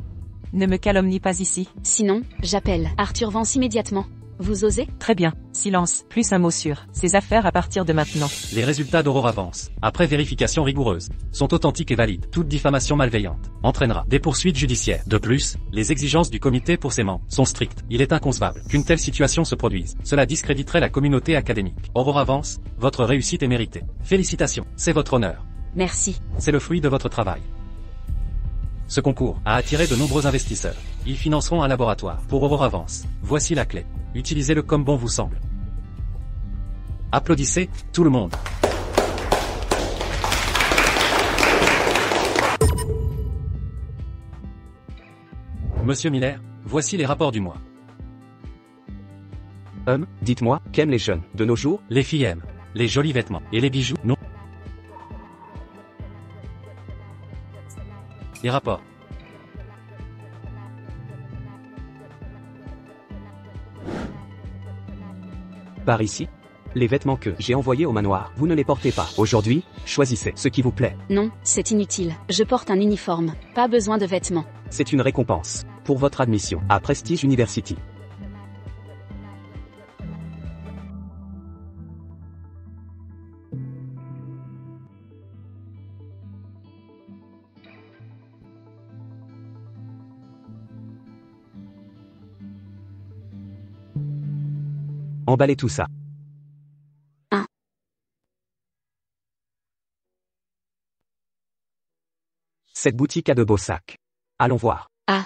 ne me calomnie pas ici. Sinon, j'appelle Arthur Vance immédiatement. Vous osez? Très bien. Silence, plus un mot sur ces affaires à partir de maintenant. Les résultats d'Aurora Vance, après vérification rigoureuse, sont authentiques et valides. Toute diffamation malveillante entraînera des poursuites judiciaires. De plus, les exigences du comité pour ses membres sont strictes. Il est inconcevable qu'une telle situation se produise. Cela discréditerait la communauté académique. Aurora Vance, votre réussite est méritée. Félicitations, c'est votre honneur. Merci. C'est le fruit de votre travail. Ce concours a attiré de nombreux investisseurs. Ils financeront un laboratoire pour Aurora Vance. Voici la clé. Utilisez-le comme bon vous semble. Applaudissez, tout le monde. Monsieur Miller, voici les rapports du mois. Dites-moi, qu'aiment les jeunes de nos jours? Les filles aiment les jolis vêtements et les bijoux, non? Les rapports. Par ici? Les vêtements que j'ai envoyés au manoir, vous ne les portez pas. Aujourd'hui, choisissez ce qui vous plaît. Non, c'est inutile. Je porte un uniforme. Pas besoin de vêtements. C'est une récompense pour votre admission à Prestige University. Emballez tout ça. Cette boutique a de beaux sacs. Allons voir. Ah.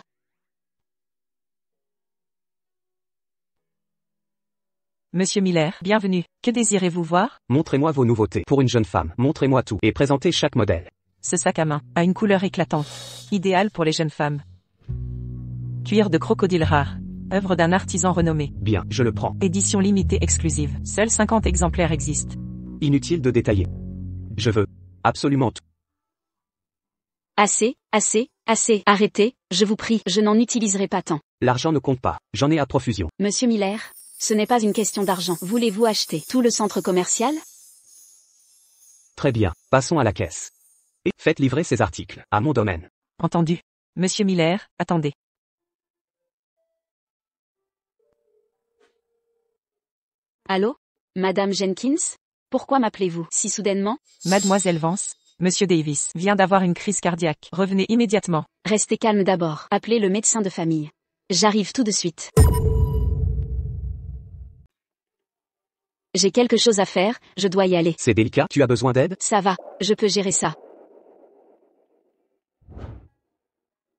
Monsieur Miller, bienvenue. Que désirez-vous voir? Montrez-moi vos nouveautés. Pour une jeune femme, montrez-moi tout et présentez chaque modèle. Ce sac à main a une couleur éclatante, idéal pour les jeunes femmes. Cuir de crocodile rare, œuvre d'un artisan renommé. Bien, je le prends. Édition limitée exclusive. Seuls 50 exemplaires existent. Inutile de détailler. Je veux absolument tout. Assez, assez, assez. Arrêtez, je vous prie, je n'en utiliserai pas tant. L'argent ne compte pas. J'en ai à profusion. Monsieur Miller, ce n'est pas une question d'argent. Voulez-vous acheter tout le centre commercial? Très bien, passons à la caisse. Et faites livrer ces articles à mon domaine. Entendu. Monsieur Miller, attendez. Allô? Madame Jenkins? Pourquoi m'appelez-vous si soudainement? Mademoiselle Vance, Monsieur Davis vient d'avoir une crise cardiaque. Revenez immédiatement. Restez calme d'abord. Appelez le médecin de famille. J'arrive tout de suite. J'ai quelque chose à faire, je dois y aller. C'est délicat, tu as besoin d'aide? Ça va, je peux gérer ça.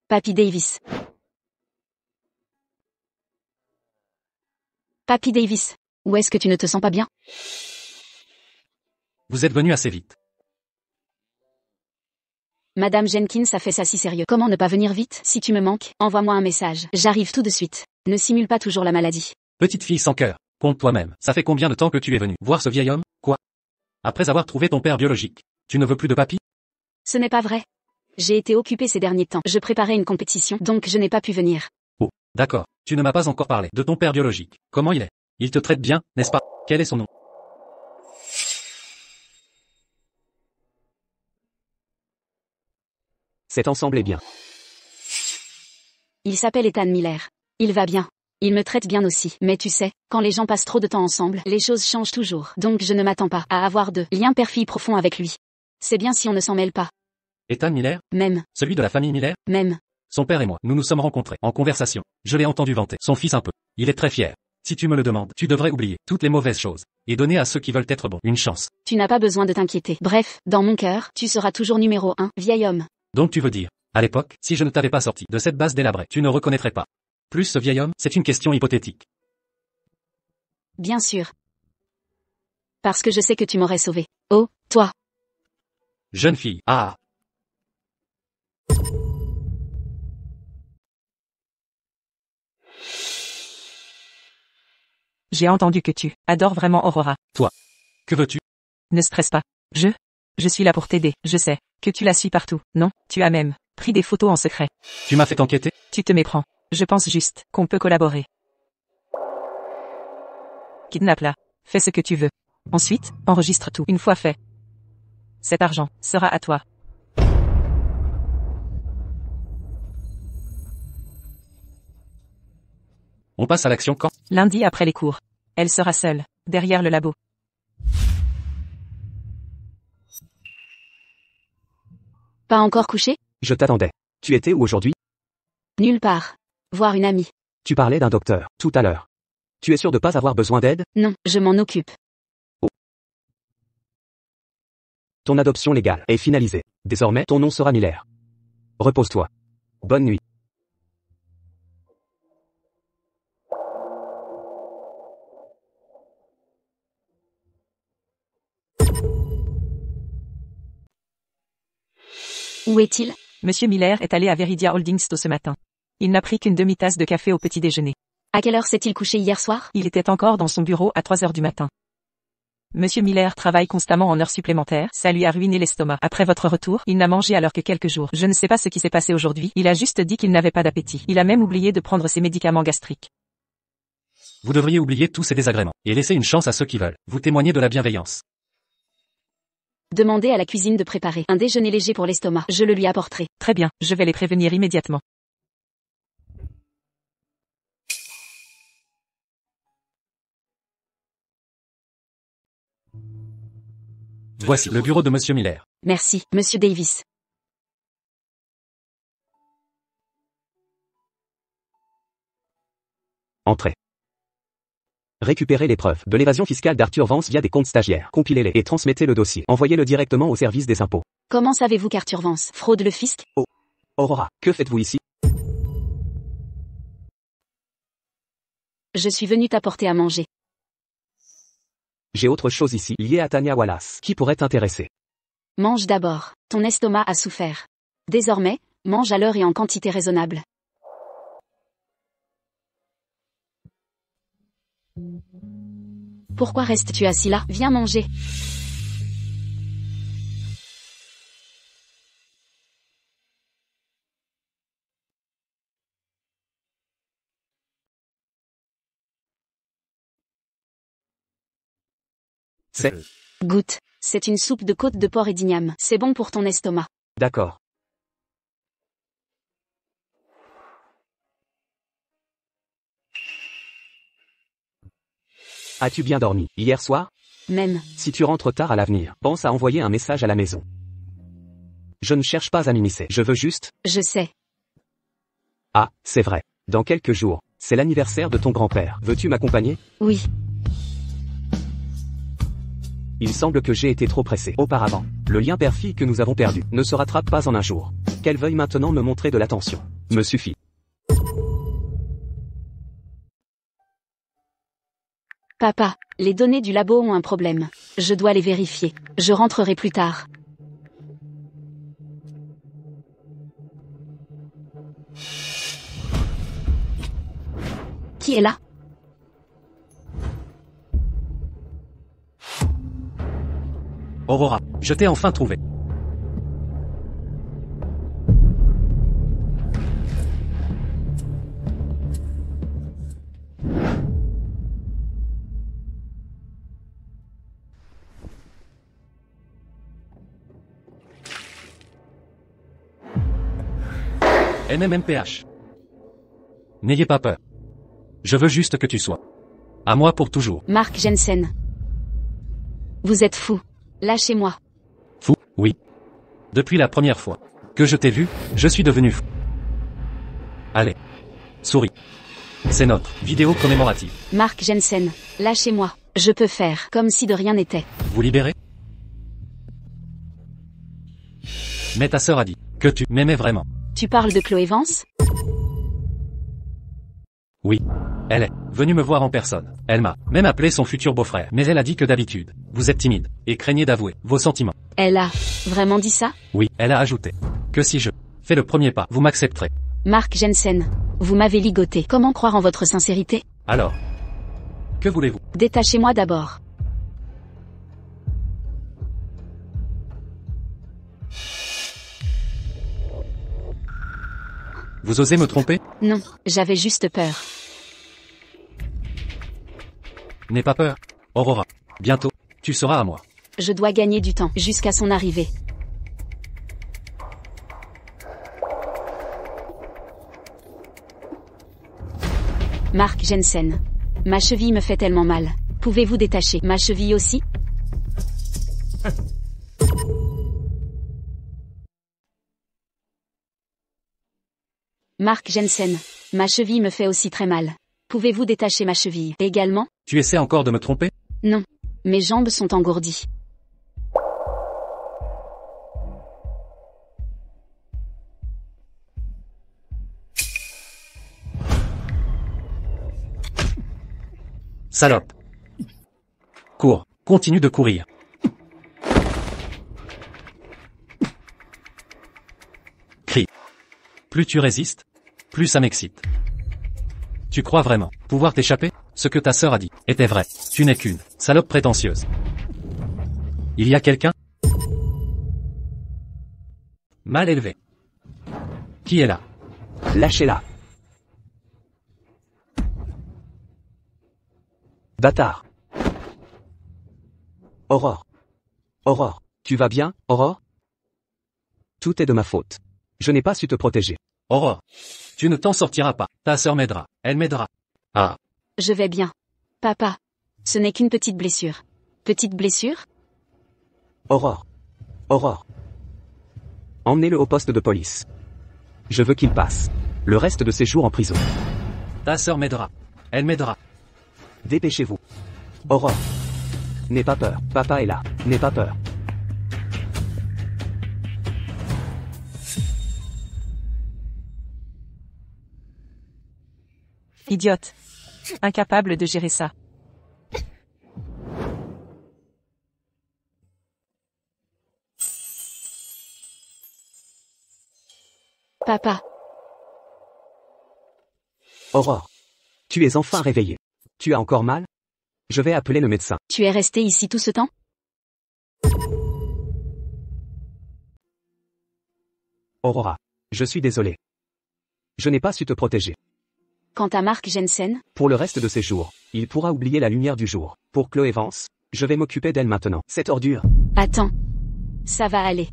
Papy Davis. Papy Davis, où est-ce que tu ne te sens pas bien? Vous êtes venu assez vite. Madame Jenkins a fait ça si sérieux. Comment ne pas venir vite? Si tu me manques, envoie-moi un message. J'arrive tout de suite. Ne simule pas toujours la maladie. Petite fille sans cœur, compte toi-même. Ça fait combien de temps que tu es venu voir ce vieil homme? Quoi? Après avoir trouvé ton père biologique, tu ne veux plus de papy? Ce n'est pas vrai. J'ai été occupée ces derniers temps. Je préparais une compétition, donc je n'ai pas pu venir. Oh, d'accord. Tu ne m'as pas encore parlé de ton père biologique. Comment il est? Il te traite bien, n'est-ce pas? Quel est son nom? Cet ensemble est bien. Il s'appelle Ethan Miller. Il va bien. Il me traite bien aussi. Mais tu sais, quand les gens passent trop de temps ensemble, les choses changent toujours. Donc je ne m'attends pas à avoir de lien père-fille profond avec lui. C'est bien si on ne s'en mêle pas. Ethan Miller? Même. Celui de la famille Miller? Même. Son père et moi, nous nous sommes rencontrés en conversation. Je l'ai entendu vanter son fils un peu. Il est très fier. Si tu me le demandes, tu devrais oublier toutes les mauvaises choses et donner à ceux qui veulent être bons une chance. Tu n'as pas besoin de t'inquiéter. Bref, dans mon cœur, tu seras toujours numéro 1, vieil homme. Donc tu veux dire, à l'époque, si je ne t'avais pas sorti de cette base délabrée, tu ne reconnaîtrais pas plus ce vieil homme? C'est une question hypothétique. Bien sûr. Parce que je sais que tu m'aurais sauvé. Oh, toi. Jeune fille, ah. J'ai entendu que tu adores vraiment Aurora. Toi. Que veux-tu? Ne stresse pas. Je suis là pour t'aider. Je sais que tu la suis partout. Non, tu as même pris des photos en secret. Tu m'as fait t'enquêter? Tu te méprends. Je pense juste qu'on peut collaborer. Kidnappe-la. Fais ce que tu veux. Ensuite, enregistre tout. Une fois fait, cet argent sera à toi. On passe à l'action quand? Lundi après les cours. Elle sera seule, derrière le labo. Pas encore couché? Je t'attendais. Tu étais où aujourd'hui? Nulle part. Voir une amie. Tu parlais d'un docteur, tout à l'heure. Tu es sûr de pas avoir besoin d'aide? Non, je m'en occupe. Ton adoption légale est finalisée. Désormais, ton nom sera Miller. Repose-toi. Bonne nuit. Où est-il? Monsieur Miller est allé à Veridia Holdings tôt ce matin. Il n'a pris qu'une demi-tasse de café au petit déjeuner. À quelle heure s'est-il couché hier soir? Il était encore dans son bureau à 3 heures du matin. Monsieur Miller travaille constamment en heures supplémentaires, ça lui a ruiné l'estomac. Après votre retour, il n'a mangé alors que quelques jours. Je ne sais pas ce qui s'est passé aujourd'hui, il a juste dit qu'il n'avait pas d'appétit. Il a même oublié de prendre ses médicaments gastriques. Vous devriez oublier tous ces désagréments et laisser une chance à ceux qui veulent vous témoigner de la bienveillance. Demandez à la cuisine de préparer un déjeuner léger pour l'estomac. Je le lui apporterai. Très bien, je vais les prévenir immédiatement. Voici le bureau de Monsieur Miller. Merci, Monsieur Davis. Entrez. Récupérez les preuves de l'évasion fiscale d'Arthur Vance via des comptes stagiaires. Compilez-les et transmettez le dossier. Envoyez-le directement au service des impôts. Comment savez-vous qu'Arthur Vance fraude le fisc? Oh. Aurora, que faites-vous ici? Je suis venu t'apporter à manger. J'ai autre chose ici, liée à Tanya Wallace, qui pourrait t'intéresser. Mange d'abord. Ton estomac a souffert. Désormais, mange à l'heure et en quantité raisonnable. Pourquoi restes-tu assis là? Viens manger. C'est... Goûte. C'est une soupe de côte de porc et d'igname. C'est bon pour ton estomac. D'accord. As-tu bien dormi, hier soir? Même. Si tu rentres tard à l'avenir, pense à envoyer un message à la maison. Je ne cherche pas à m'immiscer, je veux juste... Je sais. Ah, c'est vrai. Dans quelques jours, c'est l'anniversaire de ton grand-père. Veux-tu m'accompagner? Oui. Il semble que j'ai été trop pressé. Auparavant, le lien père-fille que nous avons perdu ne se rattrape pas en un jour. Qu'elle veuille maintenant me montrer de l'attention me suffit. Papa, les données du labo ont un problème. Je dois les vérifier. Je rentrerai plus tard. Qui est là? Aurora, je t'ai enfin trouvé. MMMPH. N'ayez pas peur. Je veux juste que tu sois à moi pour toujours. Mark Jensen. Vous êtes fou. Lâchez-moi. Fou, oui. Depuis la première fois que je t'ai vu, je suis devenu fou. Allez. Souris. C'est notre vidéo commémorative. Mark Jensen, lâchez-moi. Je peux faire comme si de rien n'était. Vous libérez? Mais ta sœur a dit que tu m'aimais vraiment. Tu parles de Chloé Vance? Oui. Elle est venue me voir en personne. Elle m'a même appelé son futur beau-frère. Mais elle a dit que d'habitude, vous êtes timide et craignez d'avouer vos sentiments. Elle a vraiment dit ça? Oui, elle a ajouté que si je fais le premier pas, vous m'accepterez. Mark Jensen, vous m'avez ligoté. Comment croire en votre sincérité? Alors, que voulez-vous? Détachez-moi d'abord. Vous osez me tromper? Non, j'avais juste peur. N'aie pas peur, Aurora. Bientôt, tu seras à moi. Je dois gagner du temps jusqu'à son arrivée. Mark Jensen. Ma cheville me fait tellement mal. Pouvez-vous détacher ma cheville aussi? Mark Jensen. Ma cheville me fait aussi très mal. Pouvez-vous détacher ma cheville également? Tu essaies encore de me tromper? Non. Mes jambes sont engourdies. Salope. Cours. Continue de courir. Crie. Plus tu résistes, plus ça m'excite. Tu crois vraiment pouvoir t'échapper? Ce que ta sœur a dit était vrai. Tu n'es qu'une salope prétentieuse. Il y a quelqu'un? Mal élevé. Qui est là? Lâchez-la. Bâtard. Aurore. Aurore. Tu vas bien, Aurore? Tout est de ma faute. Je n'ai pas su te protéger. Aurore. Tu ne t'en sortiras pas. Ta sœur m'aidera. Elle m'aidera. Ah. Je vais bien. Papa. Ce n'est qu'une petite blessure. Petite blessure? Aurore. Aurore. Emmenez-le au poste de police. Je veux qu'il passe le reste de ses jours en prison. Ta sœur m'aidera. Elle m'aidera. Dépêchez-vous. Aurore. N'aie pas peur. Papa est là. N'aie pas peur. Idiote. Incapable de gérer ça. Papa. Aurore. Tu es enfin réveillée. Tu as encore mal? Je vais appeler le médecin. Tu es resté ici tout ce temps? Aurora. Je suis désolé. Je n'ai pas su te protéger. Quant à Mark Jensen, Pour le reste de ses jours, il pourra oublier la lumière du jour. Pour Chloé Vance, je vais m'occuper d'elle maintenant. Cette ordure. attends. Ça va aller.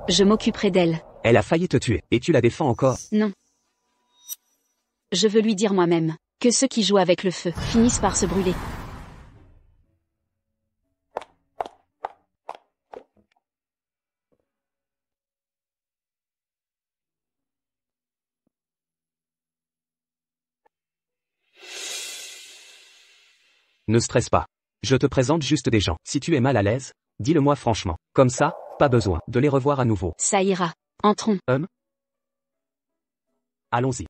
Je m'occuperai d'elle. Elle a failli te tuer, et tu la défends encore. Non. Je veux lui dire moi-même que ceux qui jouent avec le feu finissent par se brûler. Ne stresse pas. Je te présente juste des gens. Si tu es mal à l'aise, dis-le-moi franchement. Comme ça, pas besoin de les revoir à nouveau. Ça ira. Entrons. Allons-y.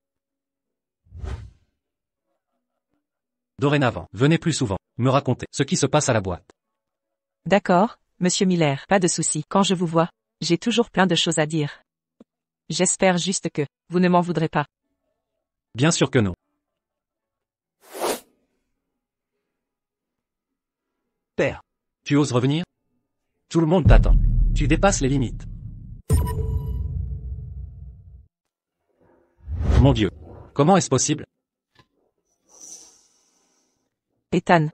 Dorénavant, venez plus souvent, me raconter ce qui se passe à la boîte. D'accord, monsieur Miller, pas de souci. Quand je vous vois, j'ai toujours plein de choses à dire. J'espère juste que vous ne m'en voudrez pas. Bien sûr que non. Père. Tu oses revenir? Tout le monde t'attend. Tu dépasses les limites. Mon Dieu. Comment est-ce possible? Ethan.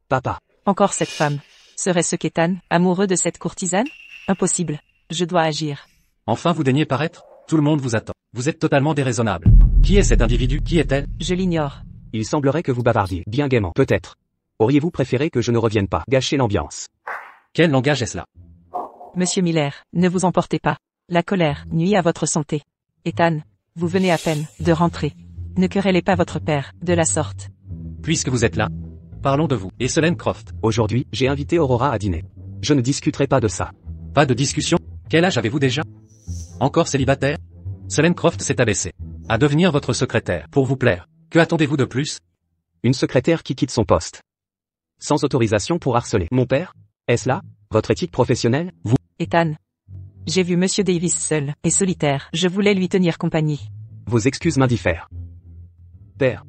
Papa. Encore cette femme. Serait-ce qu'Ethan, amoureux de cette courtisane? Impossible. Je dois agir. Enfin vous daignez paraître? Tout le monde vous attend. Vous êtes totalement déraisonnable. Qui est cet individu? Qui est-elle? Je l'ignore. Il semblerait que vous bavardiez bien gaiement. Peut-être. Auriez-vous préféré que je ne revienne pas gâcher l'ambiance? Quel langage est-ce là? Monsieur Miller, ne vous emportez pas. La colère nuit à votre santé. Ethan, vous venez à peine de rentrer. Ne querellez pas votre père de la sorte. Puisque vous êtes là, parlons de vous et Solène Croft. Aujourd'hui, j'ai invité Aurora à dîner. Je ne discuterai pas de ça. Pas de discussion? Quel âge avez-vous déjà? Encore célibataire? Solène Croft s'est abaissée à devenir votre secrétaire pour vous plaire. Que attendez-vous de plus? Une secrétaire qui quitte son poste. Sans autorisation pour harceler mon père? Est-ce là, votre éthique professionnelle? Vous? Ethan. J'ai vu monsieur Davis seul et solitaire. Je voulais lui tenir compagnie. Vos excuses m'indiffèrent. Père.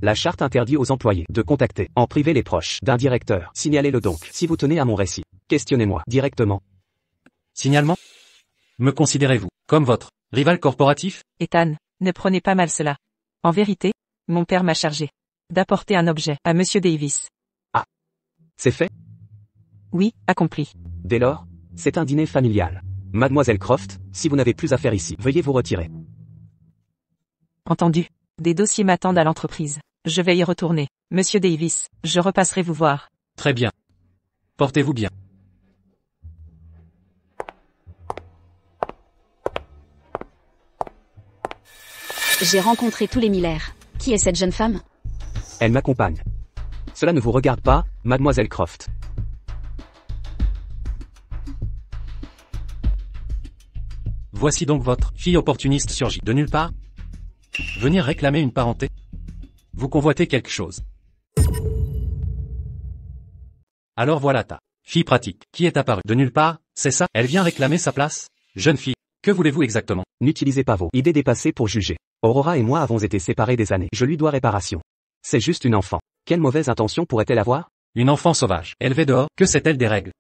La charte interdit aux employés de contacter en privé les proches d'un directeur. Signalez-le donc. Si vous tenez à mon récit, questionnez-moi directement. Signalement? Me considérez-vous comme votre rival corporatif? Ethan, ne prenez pas mal cela. En vérité, mon père m'a chargé d'apporter un objet à monsieur Davis. Ah. C'est fait? Oui, accompli. Dès lors, c'est un dîner familial. Mademoiselle Croft, si vous n'avez plus à faire ici, veuillez vous retirer. Entendu. Des dossiers m'attendent à l'entreprise. Je vais y retourner. Monsieur Davis, je repasserai vous voir. Très bien. Portez-vous bien. J'ai rencontré tous les Miller. Qui est cette jeune femme? Elle m'accompagne. Cela ne vous regarde pas, mademoiselle Croft. Voici donc votre fille opportuniste surgit de nulle part. Venir réclamer une parenté? Vous convoitez quelque chose. Alors voilà ta fille pratique, qui est apparue de nulle part, c'est ça? Elle vient réclamer sa place? Jeune fille, que voulez-vous exactement? N'utilisez pas vos idées dépassées pour juger. Aurora et moi avons été séparés des années. Je lui dois réparation. C'est juste une enfant. Quelle mauvaise intention pourrait-elle avoir? Une enfant sauvage, élevée dehors, que sait-elle des règles?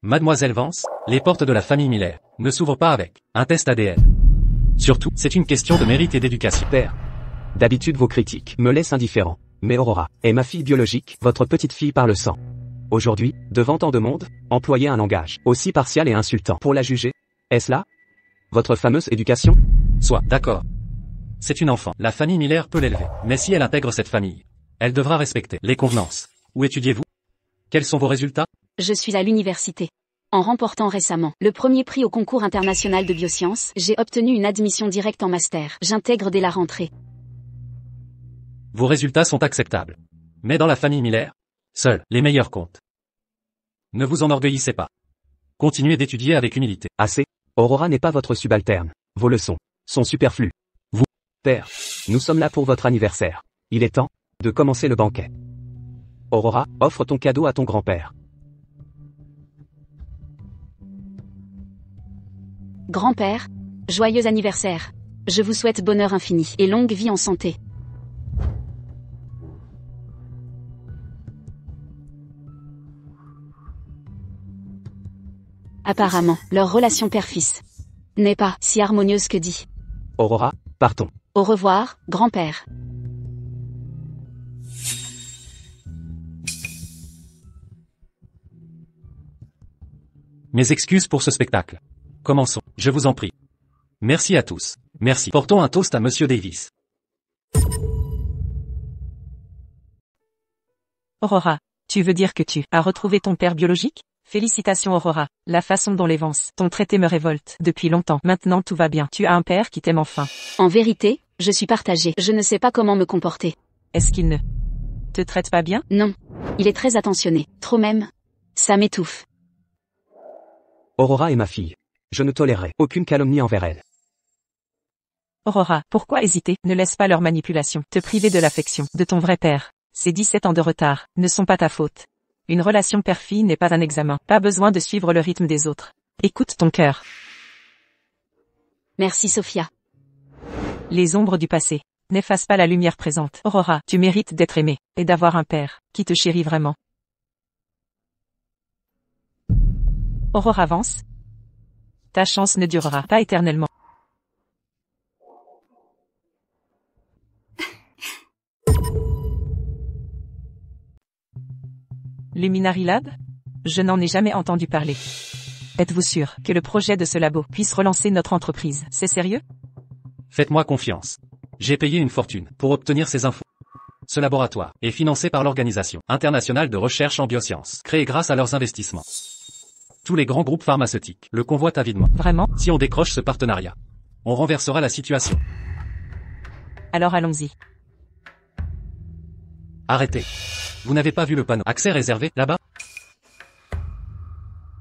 Mademoiselle Vance, les portes de la famille Miller ne s'ouvrent pas avec un test ADN. Surtout, c'est une question de mérite et d'éducation. Père. D'habitude vos critiques me laissent indifférent. Mais Aurora est ma fille biologique, votre petite fille par le sang. Aujourd'hui, devant tant de monde, employer un langage aussi partial et insultant pour la juger? Est-ce là votre fameuse éducation? Soit, d'accord. C'est une enfant, la famille Miller peut l'élever. Mais si elle intègre cette famille, elle devra respecter les convenances. Où étudiez-vous? Quels sont vos résultats? Je suis à l'université. En remportant récemment le premier prix au concours international de biosciences, j'ai obtenu une admission directe en master. J'intègre dès la rentrée. Vos résultats sont acceptables. Mais dans la famille Miller, seuls les meilleurs comptent. Ne vous enorgueillissez pas. Continuez d'étudier avec humilité. Assez. Aurora n'est pas votre subalterne. Vos leçons sont superflues. Vous, père, nous sommes là pour votre anniversaire. Il est temps de commencer le banquet. Aurora, offre ton cadeau à ton grand-père. Grand-père, joyeux anniversaire. Je vous souhaite bonheur infini et longue vie en santé. Apparemment, leur relation père-fils n'est pas si harmonieuse que dit. Aurora, partons. Au revoir, grand-père. Mes excuses pour ce spectacle. Commençons, je vous en prie. Merci à tous. Merci. Portons un toast à Monsieur Davis. Aurora, tu veux dire que tu as retrouvé ton père biologique? Félicitations Aurora, la façon dont les Vance t'ont traité me révolte. Depuis longtemps, maintenant tout va bien. Tu as un père qui t'aime enfin. En vérité, je suis partagée. Je ne sais pas comment me comporter. Est-ce qu'il ne Te traite pas bien? Non. Il est très attentionné. Trop même. Ça m'étouffe. Aurora est ma fille. Je ne tolérerai aucune calomnie envers elle. Aurora, pourquoi hésiter? Ne laisse pas leur manipulation te priver de l'affection de ton vrai père. Ces 17 ans de retard ne sont pas ta faute. Une relation père-fille n'est pas un examen. Pas besoin de suivre le rythme des autres. Écoute ton cœur. Merci Sophia. Les ombres du passé n'effacent pas la lumière présente. Aurora, tu mérites d'être aimée et d'avoir un père qui te chérit vraiment. Aurora avance. Ta chance ne durera pas éternellement. Luminary Lab? Je n'en ai jamais entendu parler. Êtes-vous sûr que le projet de ce labo puisse relancer notre entreprise? C'est sérieux? Faites-moi confiance. J'ai payé une fortune pour obtenir ces infos. Ce laboratoire est financé par l'Organisation internationale de recherche en biosciences, créée grâce à leurs investissements. Tous les grands groupes pharmaceutiques le convoitent avidement. Vraiment? Si on décroche ce partenariat, on renversera la situation. Alors allons-y. Arrêtez. Vous n'avez pas vu le panneau accès réservé là-bas?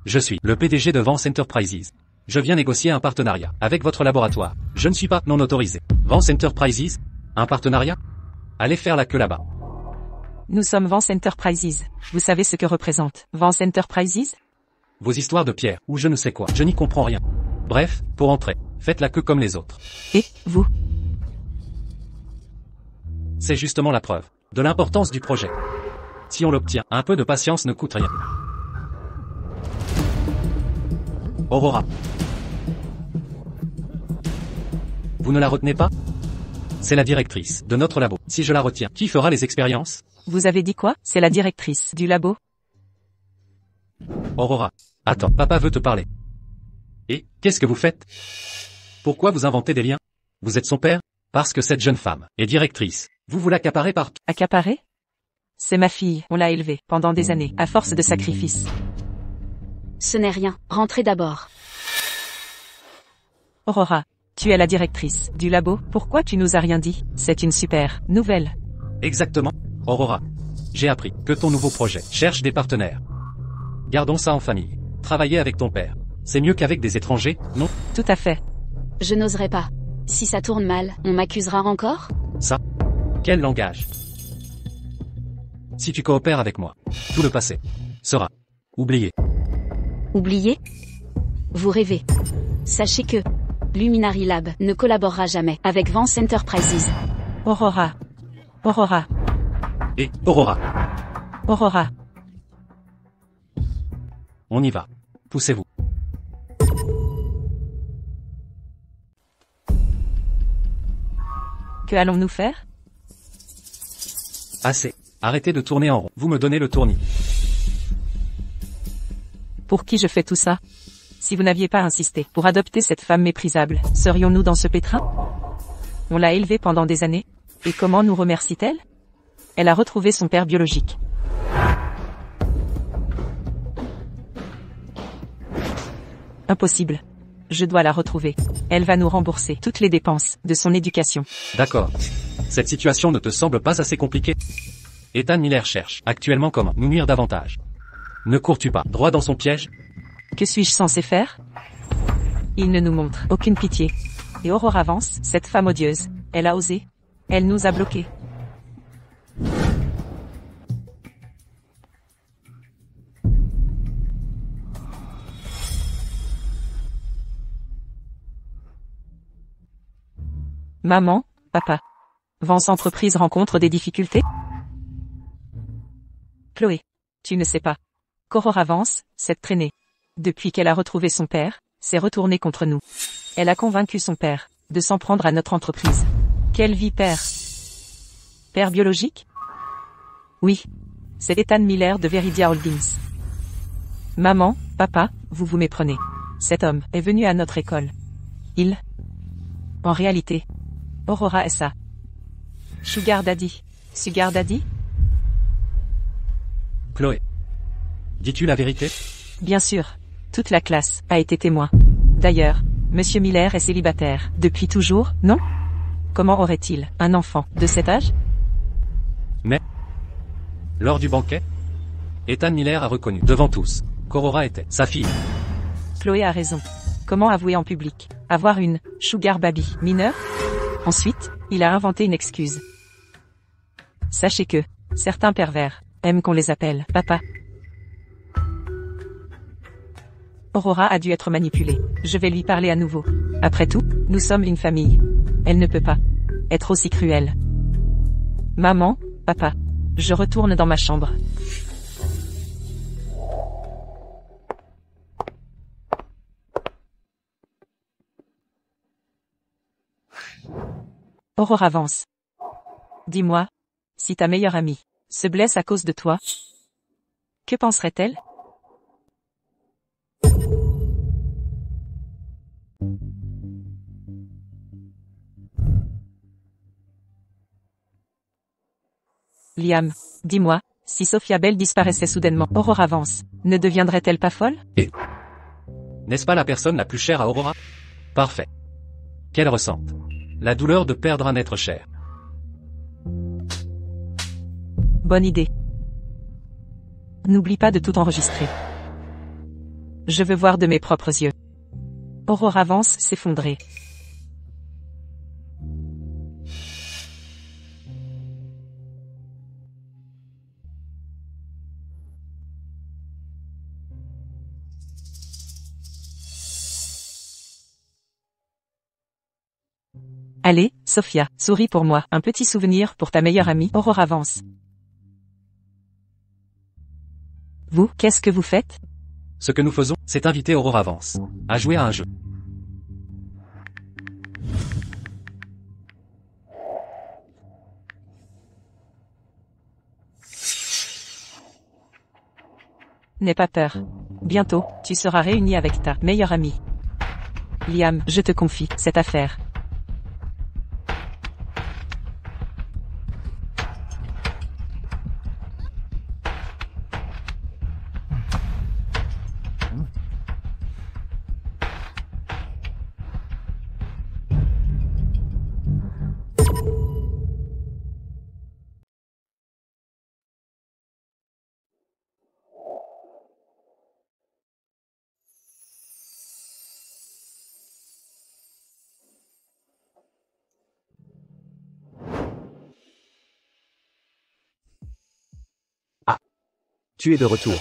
Je suis le PDG de Vance Enterprises. Je viens négocier un partenariat avec votre laboratoire. Je ne suis pas non autorisé. Vance Enterprises? Un partenariat? Allez faire la queue là-bas. Nous sommes Vance Enterprises. Vous savez ce que représente Vance Enterprises? Vos histoires de pierre, ou je ne sais quoi, je n'y comprends rien. Bref, pour entrer, faites la queue comme les autres. Et, vous? C'est justement la preuve de l'importance du projet. Si on l'obtient, un peu de patience ne coûte rien. Aurora. Vous ne la retenez pas? C'est la directrice de notre labo. Si je la retiens, qui fera les expériences? Vous avez dit quoi? C'est la directrice du labo? Aurora. Attends, papa veut te parler. Et, qu'est-ce que vous faites? Pourquoi vous inventez des liens? Vous êtes son père? Parce que cette jeune femme est directrice. Vous l'accaparez partout. Accaparée? C'est ma fille, on l'a élevée pendant des années, à force de sacrifices. Ce n'est rien. Rentrez d'abord. Aurora, tu es la directrice du labo, pourquoi tu nous as rien dit? C'est une super nouvelle. Exactement. Aurora. J'ai appris que ton nouveau projet cherche des partenaires. Gardons ça en famille. Travailler avec ton père. C'est mieux qu'avec des étrangers, non? Tout à fait. Je n'oserais pas. Si ça tourne mal, on m'accusera encore? Ça? Quel langage? Si tu coopères avec moi, tout le passé sera oublié. Oublié? Vous rêvez. Sachez que Luminary Lab ne collaborera jamais avec Vance Enterprises. Aurora. Aurora. Et, Aurora. Aurora. On y va. Poussez-vous. Que allons-nous faire? Assez. Arrêtez de tourner en rond. Vous me donnez le tournis. Pour qui je fais tout ça? Si vous n'aviez pas insisté pour adopter cette femme méprisable, serions-nous dans ce pétrin? On l'a élevée pendant des années. Et comment nous remercie-t-elle? Elle a retrouvé son père biologique. Impossible. Je dois la retrouver. Elle va nous rembourser toutes les dépenses de son éducation. D'accord. Cette situation ne te semble pas assez compliquée? Ethan Miller cherche actuellement comment nous nuire davantage. Ne cours-tu pas droit dans son piège? Que suis-je censé faire? Il ne nous montre aucune pitié. Et Aurora avance, cette femme odieuse. Elle a osé. Elle nous a bloqués. Maman, papa. Vance Entreprise rencontre des difficultés? Chloé. Tu ne sais pas. qu'Aurora Vance, cette traînée. Depuis qu'elle a retrouvé son père, s'est retournée contre nous. Elle a convaincu son père de s'en prendre à notre entreprise. Quelle vie père? Père biologique? Oui. C'est Ethan Miller de Veridia Holdings. Maman, papa, vous vous méprenez. Cet homme est venu à notre école. En réalité, Aurora est ça. Sugar Daddy. Sugar Daddy? Chloé. Dis-tu la vérité? Bien sûr. Toute la classe a été témoin. D'ailleurs, Monsieur Miller est célibataire. Depuis toujours, non? Comment aurait-il un enfant de cet âge? Mais, Lors du banquet, Ethan Miller a reconnu, devant tous, qu'Aurora était sa fille. Chloé a raison. Comment avouer en public? Avoir une sugar baby mineure? Ensuite, il a inventé une excuse. Sachez que certains pervers aiment qu'on les appelle papa. Aurora a dû être manipulée. Je vais lui parler à nouveau. Après tout, nous sommes une famille. Elle ne peut pas être aussi cruelle. Maman, papa, je retourne dans ma chambre. Aurora Vance. Dis-moi, si ta meilleure amie se blesse à cause de toi, que penserait-elle? Liam, dis-moi, si Sophia Bell disparaissait soudainement, Aurora Vance, ne deviendrait-elle pas folle? N'est-ce pas la personne la plus chère à Aurora? Parfait. Qu'elle ressente la douleur de perdre un être cher. Bonne idée. N'oublie pas de tout enregistrer. Je veux voir de mes propres yeux Aurora Vance s'effondrer. Allez, Sophia, souris pour moi. Un petit souvenir pour ta meilleure amie, Aurora Vance. Vous, qu'est-ce que vous faites? Ce que nous faisons, c'est inviter Aurora Vance à jouer à un jeu. N'aie pas peur. Bientôt, tu seras réuni avec ta meilleure amie. Liam, je te confie cette affaire. Tu es de retour.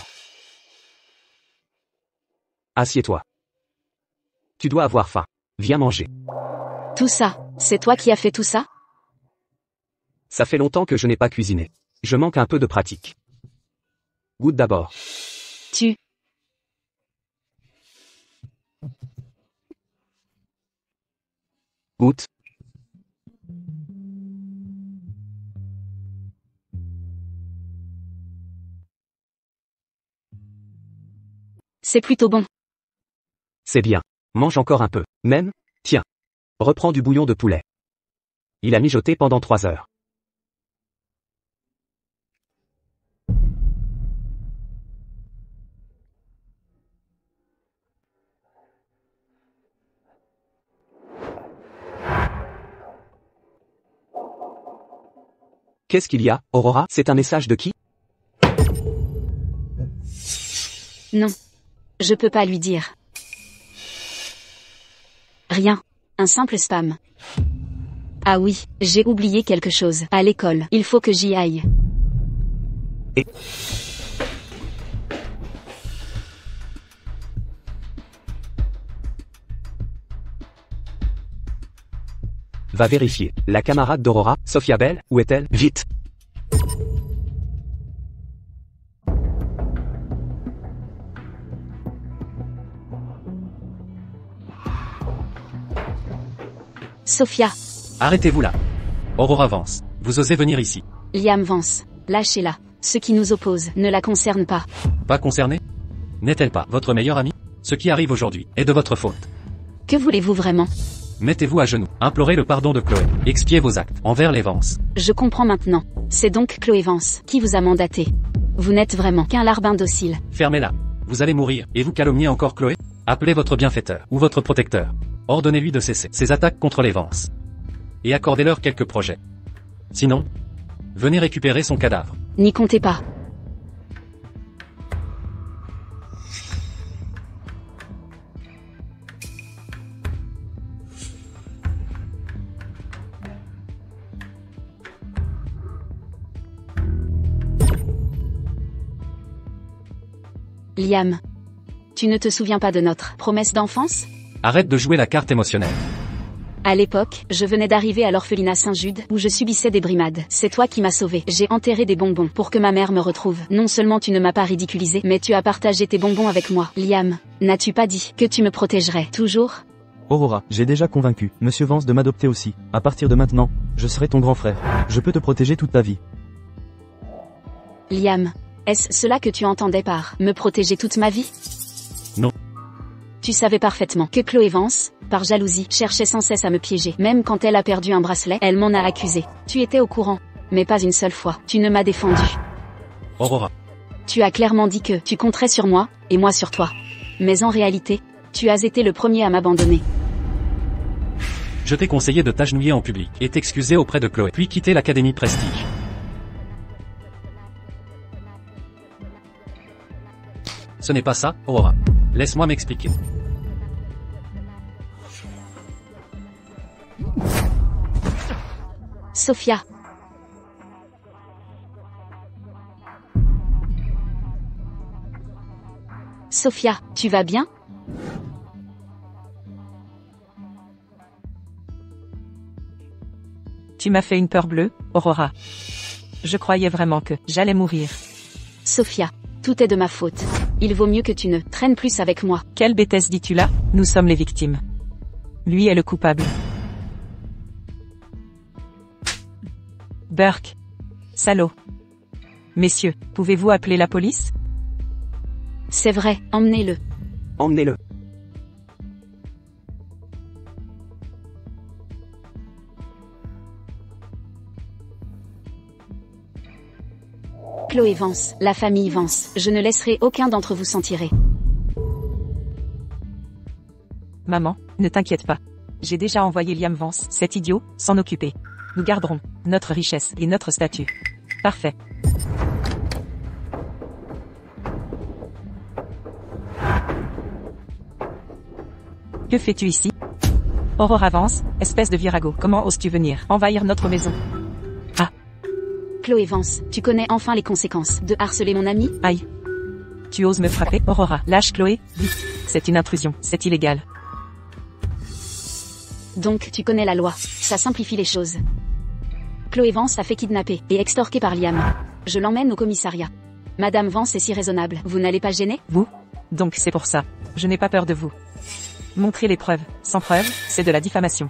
Assieds-toi. Tu dois avoir faim. Viens manger. Tout ça, c'est toi qui as fait tout ça? Ça fait longtemps que je n'ai pas cuisiné. Je manque un peu de pratique. Goûte d'abord. Tu... Goûte. C'est plutôt bon. C'est bien. Mange encore un peu. Même, tiens. Reprends du bouillon de poulet. Il a mijoté pendant 3 heures. Qu'est-ce qu'il y a, Aurora? C'est un message de qui? Non. Je peux pas lui dire. Rien. Un simple spam. Ah oui, j'ai oublié quelque chose. À l'école, il faut que j'y aille. Et... Va vérifier. La camarade d'Aurora, Sophia Bell, où est-elle? Vite! Sophia. Arrêtez-vous là. Aurora Vance, vous osez venir ici. Liam Vance. Lâchez-la. Ce qui nous oppose ne la concerne pas. Pas concernée? N'est-elle pas votre meilleure amie? Ce qui arrive aujourd'hui est de votre faute. Que voulez-vous vraiment? Mettez-vous à genoux, implorez le pardon de Chloé, expiez vos actes envers les Vance. Je comprends maintenant. C'est donc Chloé Vance qui vous a mandaté. Vous n'êtes vraiment qu'un larbin docile. Fermez-la. Vous allez mourir, et vous calomniez encore Chloé? Appelez votre bienfaiteur, ou votre protecteur. Ordonnez-lui de cesser ses attaques contre les Vance. Et accordez-leur quelques projets. Sinon, venez récupérer son cadavre. N'y comptez pas. Liam. Tu ne te souviens pas de notre promesse d'enfance? Arrête de jouer la carte émotionnelle. À l'époque, je venais d'arriver à l'orphelinat Saint-Jude, où je subissais des brimades. C'est toi qui m'as sauvé. J'ai enterré des bonbons pour que ma mère me retrouve. Non seulement tu ne m'as pas ridiculisé, mais tu as partagé tes bonbons avec moi. Liam, n'as-tu pas dit que tu me protégerais toujours? Aurora, j'ai déjà convaincu Monsieur Vance de m'adopter aussi. À partir de maintenant, je serai ton grand frère. Je peux te protéger toute ta vie. Liam, est-ce cela que tu entendais par me protéger toute ma vie? Non. Tu savais parfaitement que Chloé Vance, par jalousie, cherchait sans cesse à me piéger. Même quand elle a perdu un bracelet, elle m'en a accusé. Tu étais au courant. Mais pas une seule fois. Tu ne m'as défendu. Aurora. Tu as clairement dit que tu compterais sur moi, et moi sur toi. Mais en réalité, tu as été le premier à m'abandonner. Je t'ai conseillé de t'agenouiller en public et t'excuser auprès de Chloé, puis quitter l'Académie Prestige. Ce n'est pas ça, Aurora. Laisse-moi m'expliquer. Sophia. Sophia, tu vas bien? Tu m'as fait une peur bleue, Aurora. Je croyais vraiment que j'allais mourir. Sophia, tout est de ma faute. Il vaut mieux que tu ne traînes plus avec moi. Quelle bêtise dis-tu là? Nous sommes les victimes. Lui est le coupable. Burke. Salaud. Messieurs, pouvez-vous appeler la police? C'est vrai, emmenez-le. Emmenez-le. Chloé Vance, la famille Vance, je ne laisserai aucun d'entre vous s'en tirer. Maman, ne t'inquiète pas. J'ai déjà envoyé Liam Vance, cet idiot, s'en occuper. Nous garderons notre richesse et notre statut. Parfait. Que fais-tu ici? Aurora Vance, espèce de virago, comment oses-tu venir envahir notre maison? Chloé Vance, tu connais enfin les conséquences de harceler mon ami? Aïe. Tu oses me frapper? Aurora, lâche Chloé, vite. C'est une intrusion, c'est illégal. Donc tu connais la loi, ça simplifie les choses. Chloé Vance a fait kidnapper et extorquer par Liam. Je l'emmène au commissariat. Madame Vance est si raisonnable, vous n'allez pas gêner? Vous? Donc c'est pour ça. Je n'ai pas peur de vous. Montrez les preuves. Sans preuves, c'est de la diffamation.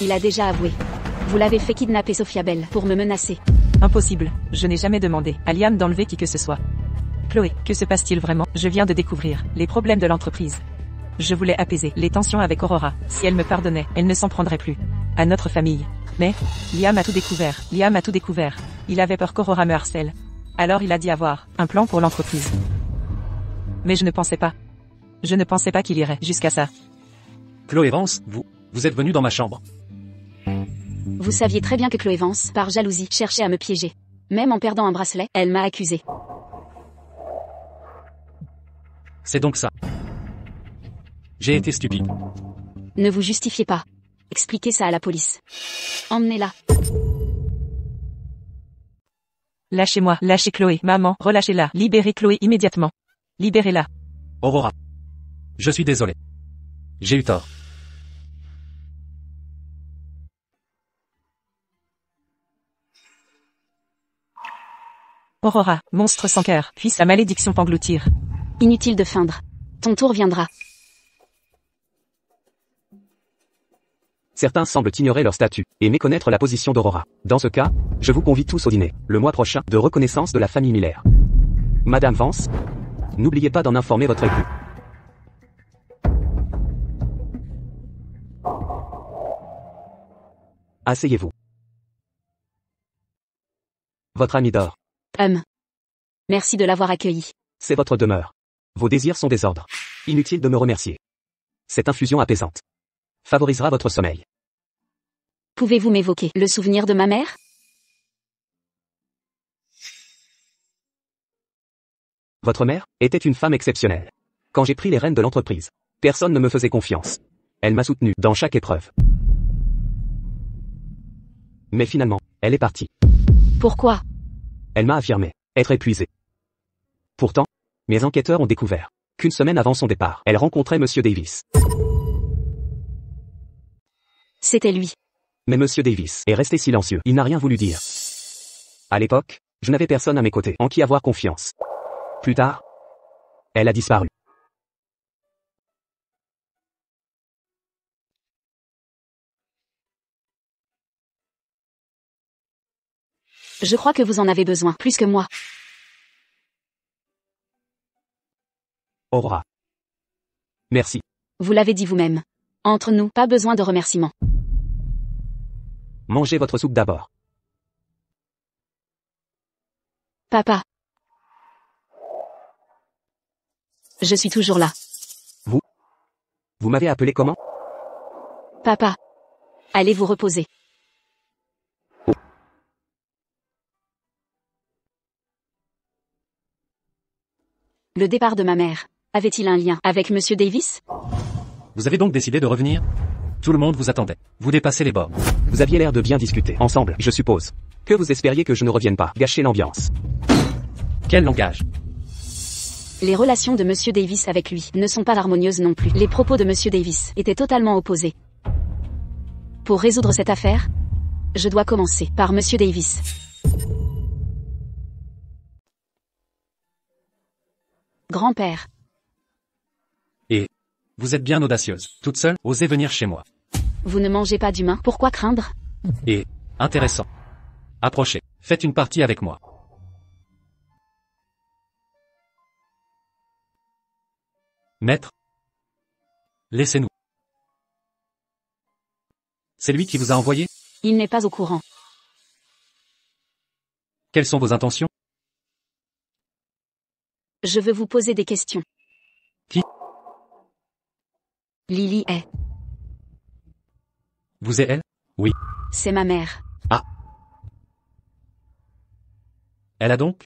Il a déjà avoué. Vous l'avez fait kidnapper Sophia Bell pour me menacer. Impossible. Je n'ai jamais demandé à Liam d'enlever qui que ce soit. Chloé, que se passe-t-il vraiment? Je viens de découvrir les problèmes de l'entreprise. Je voulais apaiser les tensions avec Aurora. Si elle me pardonnait, elle ne s'en prendrait plus à notre famille. Mais Liam a tout découvert. Liam a tout découvert. Il avait peur qu'Aurora me harcèle. Alors il a dit avoir un plan pour l'entreprise. Mais je ne pensais pas. Je ne pensais pas qu'il irait jusqu'à ça. Chloé Vance, vous êtes venu dans ma chambre. Vous saviez très bien que Chloé Vance, par jalousie, cherchait à me piéger. Même en perdant un bracelet, elle m'a accusé. C'est donc ça. J'ai été stupide. Ne vous justifiez pas. Expliquez ça à la police. Emmenez-la. Lâchez-moi, lâchez Chloé. Maman, relâchez-la. Libérez Chloé immédiatement. Libérez-la. Aurora. Je suis désolé. J'ai eu tort. Aurora, monstre sans cœur, puisse sa malédiction t'engloutir. Inutile de feindre. Ton tour viendra. Certains semblent ignorer leur statut et méconnaître la position d'Aurora. Dans ce cas, je vous convie tous au dîner, le mois prochain, de reconnaissance de la famille Miller. Madame Vance, n'oubliez pas d'en informer votre époux. Asseyez-vous. Votre ami dort. Merci de l'avoir accueilli. C'est votre demeure. Vos désirs sont des ordres. Inutile de me remercier. Cette infusion apaisante favorisera votre sommeil. Pouvez-vous m'évoquer le souvenir de ma mère? Votre mère était une femme exceptionnelle. Quand j'ai pris les rênes de l'entreprise, personne ne me faisait confiance. Elle m'a soutenu dans chaque épreuve. Mais finalement, elle est partie. Pourquoi? Elle m'a affirmé être épuisée. Pourtant, mes enquêteurs ont découvert qu'une semaine avant son départ, elle rencontrait Monsieur Davis. C'était lui. Mais Monsieur Davis est resté silencieux. Il n'a rien voulu dire. À l'époque, je n'avais personne à mes côtés en qui avoir confiance. Plus tard, elle a disparu. Je crois que vous en avez besoin, plus que moi. Aurora. Merci. Vous l'avez dit vous-même. Entre nous, pas besoin de remerciements. Mangez votre soupe d'abord. Papa. Je suis toujours là. Vous m'avez appelé comment? Papa. Allez vous reposer. Le départ de ma mère, avait-il un lien avec Monsieur Davis? Vous avez donc décidé de revenir? Tout le monde vous attendait. Vous dépassez les bornes. Vous aviez l'air de bien discuter ensemble, je suppose. Que vous espériez que je ne revienne pas gâcher l'ambiance. Quel langage? Les relations de Monsieur Davis avec lui ne sont pas harmonieuses non plus. Les propos de Monsieur Davis étaient totalement opposés. Pour résoudre cette affaire, je dois commencer par Monsieur Davis. Grand-père. Et vous êtes bien audacieuse. Toute seule, osez venir chez moi. Vous ne mangez pas d'humain, pourquoi craindre? Et intéressant. Approchez. Faites une partie avec moi. Maître. Laissez-nous. C'est lui qui vous a envoyé? Il n'est pas au courant. Quelles sont vos intentions? Je veux vous poser des questions. Qui? Lily est. Vous et elle? Oui. C'est ma mère. Ah. Elle a donc?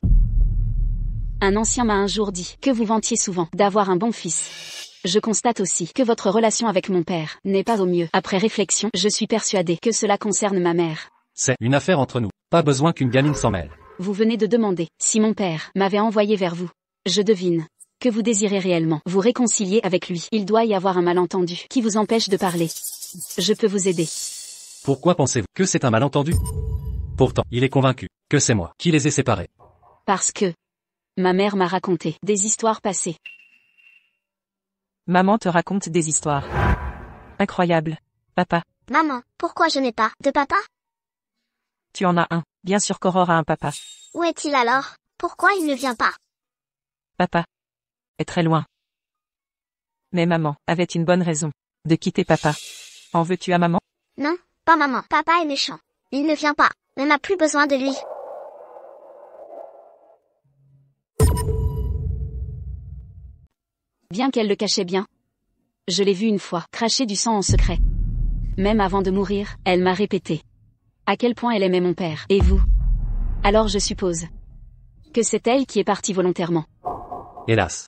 Un ancien m'a un jour dit que vous vantiez souvent d'avoir un bon fils. Je constate aussi que votre relation avec mon père n'est pas au mieux. Après réflexion, je suis persuadée que cela concerne ma mère. C'est une affaire entre nous. Pas besoin qu'une gamine s'en mêle. Vous venez de demander si mon père m'avait envoyé vers vous. Je devine que vous désirez réellement vous réconcilier avec lui. Il doit y avoir un malentendu qui vous empêche de parler. Je peux vous aider. Pourquoi pensez-vous que c'est un malentendu? Pourtant, il est convaincu que c'est moi qui les ai séparés. Parce que ma mère m'a raconté des histoires passées. Maman te raconte des histoires. Incroyable. Papa, Maman, pourquoi je n'ai pas de papa? tu en as un. Bien sûr qu'Aurore a un papa. Où est-il alors? Pourquoi il ne vient pas? Papa est très loin. Mais maman avait une bonne raison de quitter papa. En veux-tu à maman? Non, pas maman. Papa est méchant. Il ne vient pas. On n'a plus besoin de lui. Bien qu'elle le cachait bien. Je l'ai vue une fois cracher du sang en secret. Même avant de mourir, elle m'a répété à quel point elle aimait mon père. Et vous? Alors je suppose que c'est elle qui est partie volontairement. Hélas.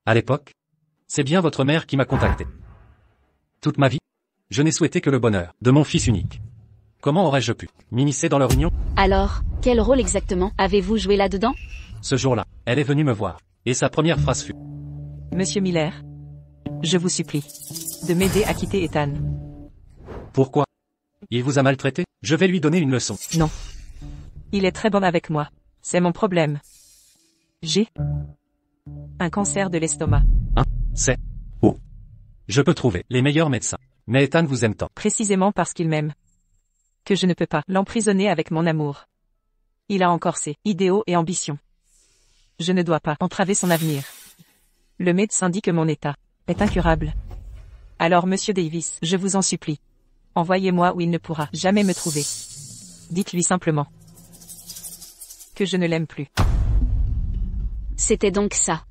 À l'époque, c'est bien votre mère qui m'a contacté. Toute ma vie, je n'ai souhaité que le bonheur de mon fils unique. Comment aurais-je pu m'immiscer dans leur union? Alors, quel rôle exactement avez-vous joué là-dedans? Ce jour-là, elle est venue me voir, et sa première phrase fut: Monsieur Miller, je vous supplie de m'aider à quitter Ethan. Pourquoi? Il vous a maltraité? Je vais lui donner une leçon. Non. Il est très bon avec moi. C'est mon problème. J'ai un cancer de l'estomac. C'est oh. Je peux trouver les meilleurs médecins. Mais Ethan vous aime tant. Précisément parce qu'il m'aime. Que je ne peux pas l'emprisonner avec mon amour. Il a encore ses idéaux et ambitions. Je ne dois pas entraver son avenir. Le médecin dit que mon état est incurable. Alors Monsieur Davis, je vous en supplie. Envoyez-moi où il ne pourra jamais me trouver. Dites-lui simplement que je ne l'aime plus. C'était donc ça.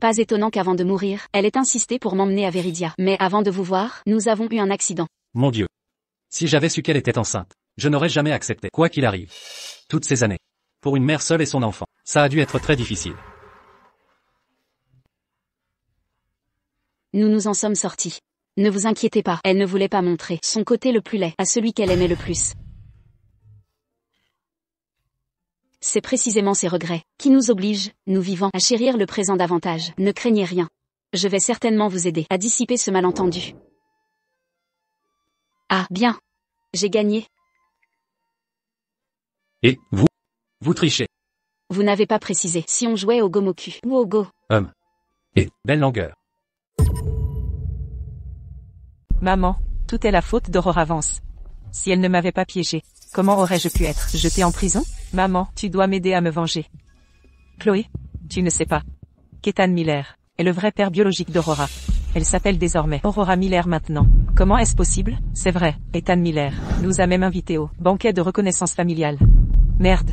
Pas étonnant qu'avant de mourir, elle ait insisté pour m'emmener à Veridia. Mais avant de vous voir, nous avons eu un accident. Mon Dieu. Si j'avais su qu'elle était enceinte, je n'aurais jamais accepté, quoi qu'il arrive. Toutes ces années. Pour une mère seule et son enfant, ça a dû être très difficile. Nous nous en sommes sortis. Ne vous inquiétez pas, elle ne voulait pas montrer son côté le plus laid à celui qu'elle aimait le plus. C'est précisément ces regrets qui nous obligent, nous vivants, à chérir le présent davantage. Ne craignez rien. Je vais certainement vous aider à dissiper ce malentendu. Ah, bien. J'ai gagné. Et, vous? Vous trichez. Vous n'avez pas précisé si on jouait au Gomoku ou au Go. Et, belle langueur. Maman, tout est la faute d'Aurora Vance. Si elle ne m'avait pas piégé, comment aurais-je pu être jetée en prison? Maman, tu dois m'aider à me venger. Chloé, tu ne sais pas. qu'Ethan Miller est le vrai père biologique d'Aurora. Elle s'appelle désormais Aurora Miller maintenant. Comment est-ce possible? C'est vrai, Ethan Miller nous a même invités au banquet de reconnaissance familiale. Merde.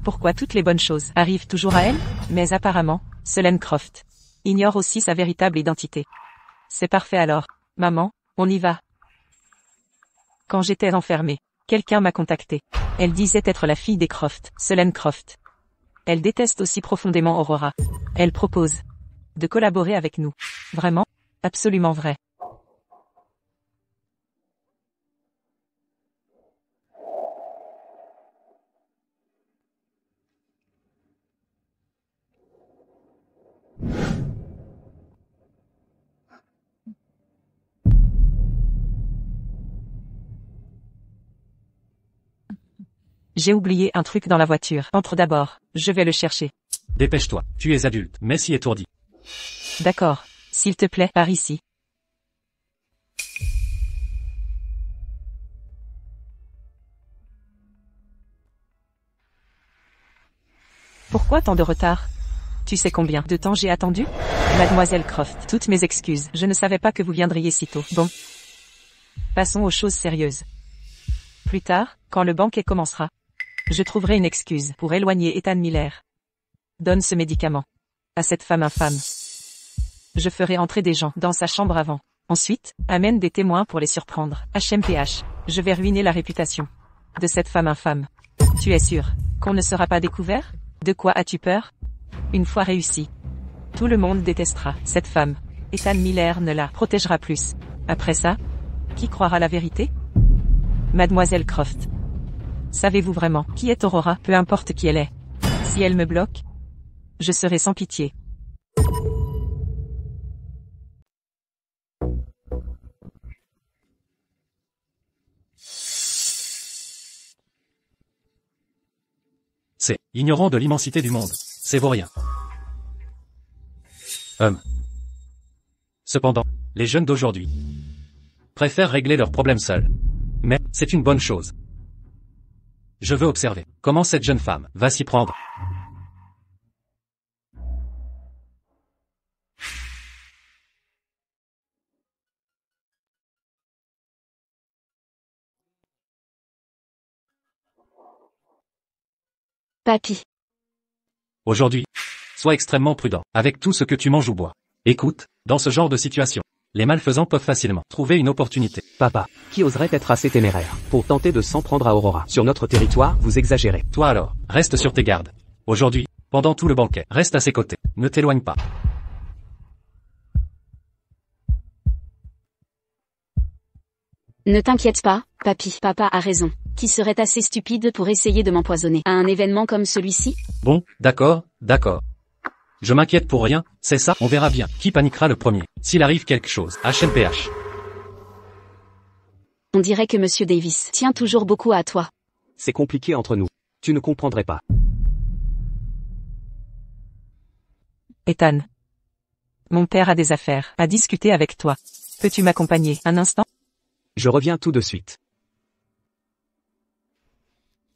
Pourquoi toutes les bonnes choses arrivent toujours à elle? Mais apparemment, Selene Croft ignore aussi sa véritable identité. C'est parfait alors. Maman, on y va. Quand j'étais enfermée, quelqu'un m'a contacté. Elle disait être la fille des Croft, Selene Croft. Elle déteste aussi profondément Aurora. Elle propose de collaborer avec nous. Vraiment? Absolument vrai. J'ai oublié un truc dans la voiture. Entre d'abord, je vais le chercher. Dépêche-toi, tu es adulte, mais si étourdi. D'accord. S'il te plaît, par ici. Pourquoi tant de retard? Tu sais combien de temps j'ai attendu? Mademoiselle Croft, toutes mes excuses. Je ne savais pas que vous viendriez si tôt. Bon. Passons aux choses sérieuses. Plus tard, quand le banquet commencera, je trouverai une excuse pour éloigner Ethan Miller. Donne ce médicament à cette femme infâme. Je ferai entrer des gens dans sa chambre avant. Ensuite, amène des témoins pour les surprendre. HMPH, je vais ruiner la réputation de cette femme infâme. Tu es sûr qu'on ne sera pas découvert? De quoi as-tu peur? Une fois réussi, tout le monde détestera cette femme. Ethan Miller ne la protégera plus. Après ça, qui croira la vérité? Mademoiselle Croft. Savez-vous vraiment qui est Aurora? Peu importe qui elle est. Si elle me bloque, je serai sans pitié. C'est ignorant de l'immensité du monde. C'est vaurien. Cependant, les jeunes d'aujourd'hui préfèrent régler leurs problèmes seuls. Mais, c'est une bonne chose. Je veux observer comment cette jeune femme va s'y prendre. Papy. Aujourd'hui, sois extrêmement prudent avec tout ce que tu manges ou bois. Écoute, dans ce genre de situation, les malfaisants peuvent facilement trouver une opportunité. Papa, qui oserait être assez téméraire pour tenter de s'en prendre à Aurora? Sur notre territoire, vous exagérez. Toi alors, reste sur tes gardes. Aujourd'hui, pendant tout le banquet, reste à ses côtés. Ne t'éloigne pas. Ne t'inquiète pas, papy. Papa a raison. Qui serait assez stupide pour essayer de m'empoisonner à un événement comme celui-ci? Bon, d'accord, d'accord. Je m'inquiète pour rien, c'est ça, on verra bien qui paniquera le premier. S'il arrive quelque chose, HMPH. On dirait que Monsieur Davis tient toujours beaucoup à toi. C'est compliqué entre nous. Tu ne comprendrais pas. Ethan. Mon père a des affaires à discuter avec toi. Peux-tu m'accompagner un instant? Je reviens tout de suite.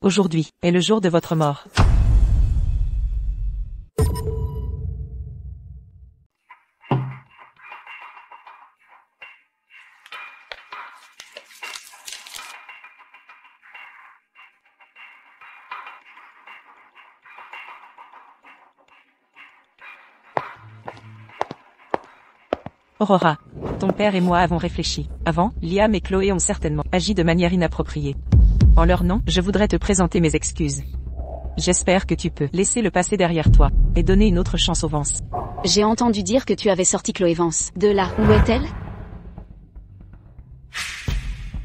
Aujourd'hui est le jour de votre mort. Aurora, ton père et moi avons réfléchi. Avant, Liam et Chloé ont certainement agi de manière inappropriée. En leur nom, je voudrais te présenter mes excuses. J'espère que tu peux laisser le passé derrière toi, et donner une autre chance au Vance. J'ai entendu dire que tu avais sorti Chloé Vance. De là, où est-elle?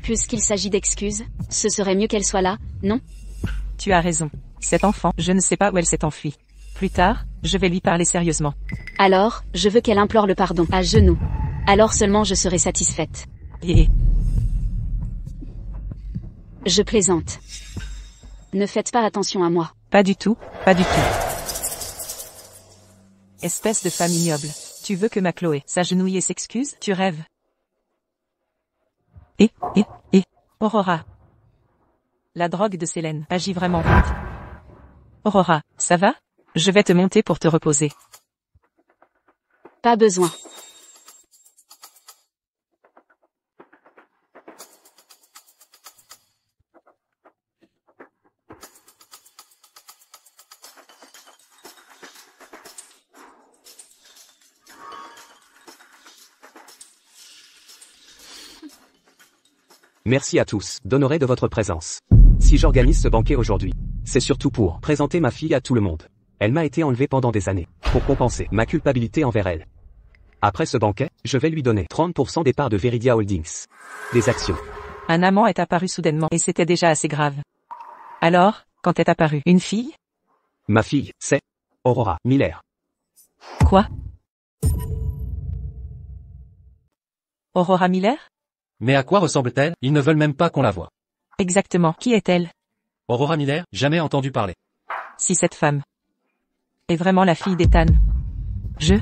Puisqu'il s'agit d'excuses, ce serait mieux qu'elle soit là, non? Tu as raison. Cette enfant, je ne sais pas où elle s'est enfuie. Plus tard, je vais lui parler sérieusement. Alors, je veux qu'elle implore le pardon, à genoux. Alors seulement je serai satisfaite. Et Je plaisante. Ne faites pas attention à moi. pas du tout, pas du tout. Espèce de femme ignoble. Tu veux que ma Chloé s'agenouille et s'excuse? Tu rêves. Et, Aurora. La drogue de Célène agit vraiment vite. Aurora, ça va? Je vais te monter pour te reposer. Pas besoin. Merci à tous, d'honorer de votre présence. Si j'organise ce banquet aujourd'hui, c'est surtout pour présenter ma fille à tout le monde. Elle m'a été enlevée pendant des années, pour compenser ma culpabilité envers elle. Après ce banquet, je vais lui donner 30% des parts de Viridia Holdings. Des actions. Un amant est apparu soudainement et c'était déjà assez grave. Alors, quand est apparue une fille? Ma fille, c'est Aurora Miller. Quoi? Aurora Miller? Mais à quoi ressemble-t-elle? Ils ne veulent même pas qu'on la voie. Exactement, qui est-elle? Aurora Miller, jamais entendu parler. Si cette femme est vraiment la fille d'Ethan. Je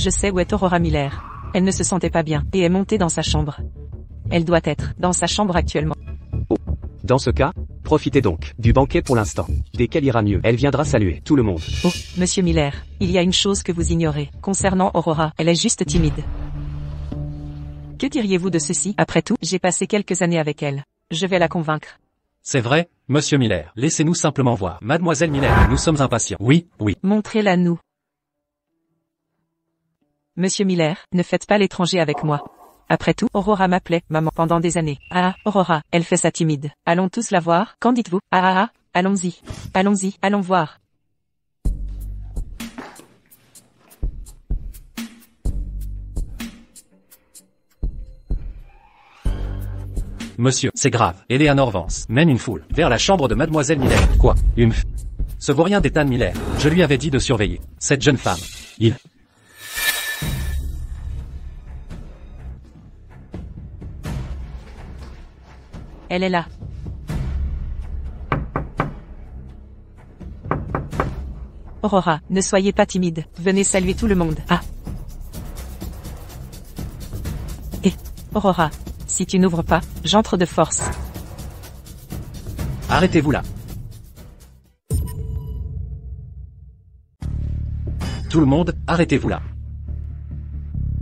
sais où est Aurora Miller. Elle ne se sentait pas bien et est montée dans sa chambre. Elle doit être dans sa chambre actuellement. Dans ce cas, profitez donc du banquet pour l'instant. Dès qu'elle ira mieux, elle viendra saluer tout le monde. Oh, Monsieur Miller, il y a une chose que vous ignorez. Concernant Aurora, elle est juste timide. Que diriez-vous de ceci? Après tout, j'ai passé quelques années avec elle. Je vais la convaincre. C'est vrai, Monsieur Miller. Laissez-nous simplement voir. Mademoiselle Miller, nous sommes impatients. Oui. Montrez-la nous. Monsieur Miller, ne faites pas l'étranger avec moi. Après tout, Aurora m'appelait maman pendant des années. Ah, Aurora, elle fait ça timide. Allons tous la voir, qu'en dites-vous? Allons-y. Allons-y, allons voir. Monsieur, c'est grave. Eleanor Vance mène une foule vers la chambre de Mademoiselle Miller. Quoi? Ce vaurien d'Ethan Miller. Je lui avais dit de surveiller cette jeune femme. Elle est là. Aurora, ne soyez pas timide. Venez saluer tout le monde. Ah. Et, Aurora, si tu n'ouvres pas, j'entre de force. Arrêtez-vous là. Tout le monde, arrêtez-vous là.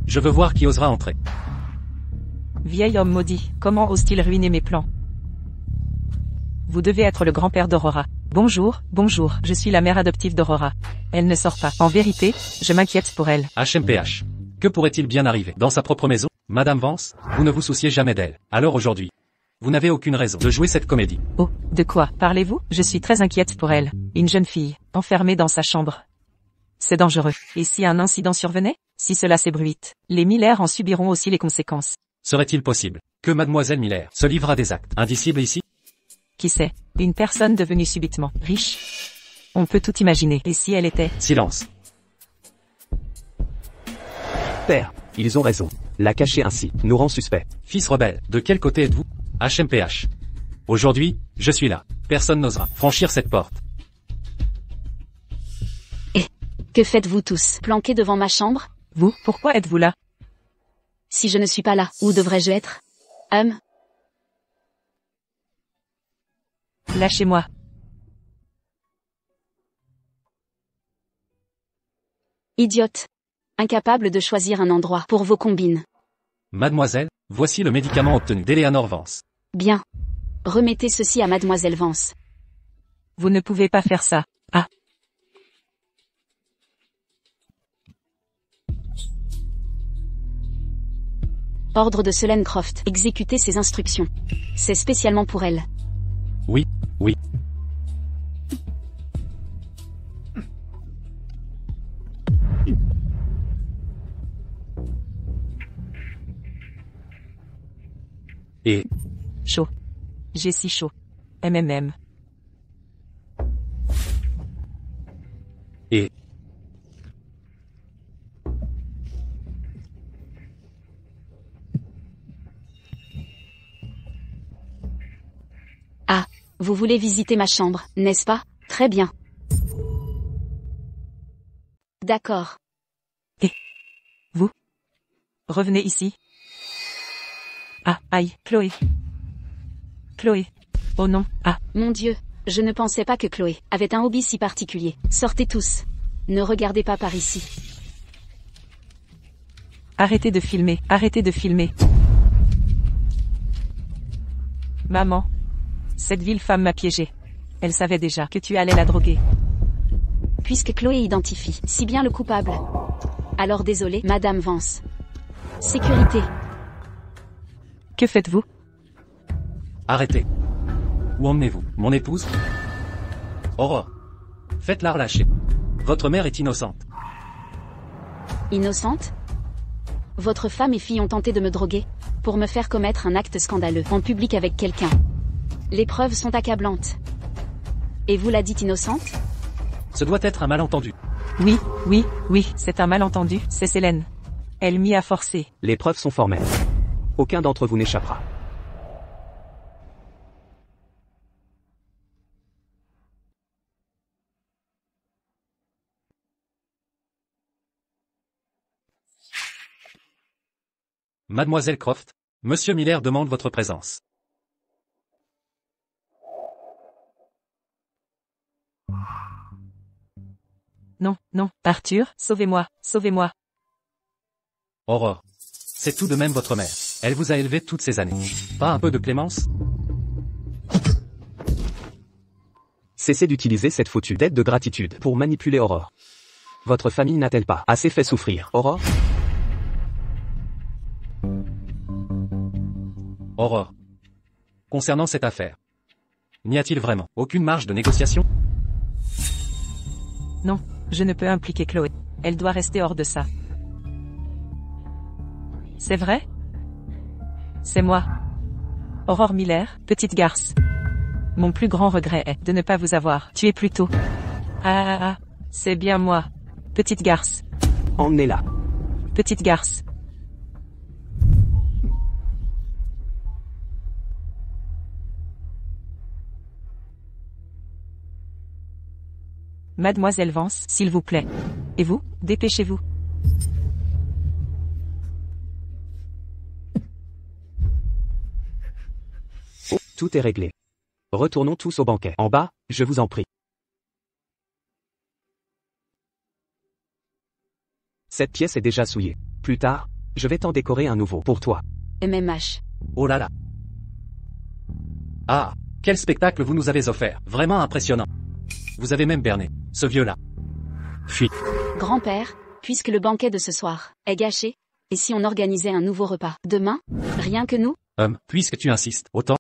Je veux voir qui osera entrer. Vieil homme maudit, comment ose-t-il ruiner mes plans? Vous devez être le grand-père d'Aurora. Bonjour, je suis la mère adoptive d'Aurora. Elle ne sort pas. En vérité, je m'inquiète pour elle. HMPH. Que pourrait-il bien arriver dans sa propre maison? Madame Vance, vous ne vous souciez jamais d'elle. Alors aujourd'hui, vous n'avez aucune raison de jouer cette comédie. Oh, de quoi parlez-vous? Je suis très inquiète pour elle. Une jeune fille, enfermée dans sa chambre. C'est dangereux. Et si un incident survenait? Si cela s'ébruite, les Miller en subiront aussi les conséquences. Serait-il possible que Mademoiselle Miller se livre à des actes indicibles ici? Qui sait? Une personne devenue subitement riche? On peut tout imaginer. Et si elle était? Silence. Père, ils ont raison. La cacher ainsi nous rend suspects. Fils rebelle, de quel côté êtes-vous? HMPH. Aujourd'hui, je suis là. Personne n'osera franchir cette porte. Et que faites-vous tous, planqués devant ma chambre? Vous, pourquoi êtes-vous là? Si je ne suis pas là, où devrais-je être? Lâchez-moi. Idiote. Incapable de choisir un endroit pour vos combines. Mademoiselle, voici le médicament obtenu d'Eleanor Vance. Bien. Remettez ceci à Mademoiselle Vance. Vous ne pouvez pas faire ça. Ah. Ordre de Selene Croft. Exécutez ses instructions. C'est spécialement pour elle. Oui, oui. Et... Chaud. J'ai si chaud. MMM. Et... Ah, vous voulez visiter ma chambre, n'est-ce pas? Très bien. D'accord. Vous? Revenez ici. Ah, aïe, Chloé. Chloé. Oh non, ah. Mon Dieu, je ne pensais pas que Chloé avait un hobby si particulier. Sortez tous. Ne regardez pas par ici. Arrêtez de filmer, arrêtez de filmer. Maman. Cette vile femme m'a piégé. Elle savait déjà que tu allais la droguer. Puisque Chloé identifie si bien le coupable. Alors désolé, Madame Vance. Sécurité. Que faites-vous? Arrêtez. Où emmenez-vous, mon épouse? Aurore. Faites-la relâcher. Votre mère est innocente. Innocente? Votre femme et fille ont tenté de me droguer, pour me faire commettre un acte scandaleux, en public avec quelqu'un. Les preuves sont accablantes. Et vous la dites innocente? Ce doit être un malentendu. Oui, oui, oui, c'est un malentendu, c'est Selene. Elle m'y a forcé. Les preuves sont formelles. Aucun d'entre vous n'échappera. Mademoiselle Croft, Monsieur Miller demande votre présence. Non, non, Arthur, sauvez-moi, sauvez-moi. Aurore. C'est tout de même votre mère. Elle vous a élevé toutes ces années. Pas un peu de clémence? Cessez d'utiliser cette foutue dette de gratitude pour manipuler Aurore. Votre famille n'a-t-elle pas assez fait souffrir, Aurore? Aurore. Concernant cette affaire. N'y a-t-il vraiment aucune marge de négociation? Non, je ne peux impliquer Chloé. Elle doit rester hors de ça. C'est vrai? C'est moi. Aurore Miller, petite garce. Mon plus grand regret est de ne pas vous avoir tué plus tôt. Ah, c'est bien moi. Petite garce. Emmenez-la. Petite garce. Mademoiselle Vance, s'il vous plaît. Et vous, dépêchez-vous. Tout est réglé. Retournons tous au banquet. En bas, je vous en prie. Cette pièce est déjà souillée. Plus tard, je vais t'en décorer un nouveau pour toi. MMH. Oh là là. Ah, quel spectacle vous nous avez offert. Vraiment impressionnant. Vous avez même berné ce vieux-là. Fuite. Grand-père, puisque le banquet de ce soir est gâché, et si on organisait un nouveau repas demain? Rien que nous? Puisque tu insistes, autant.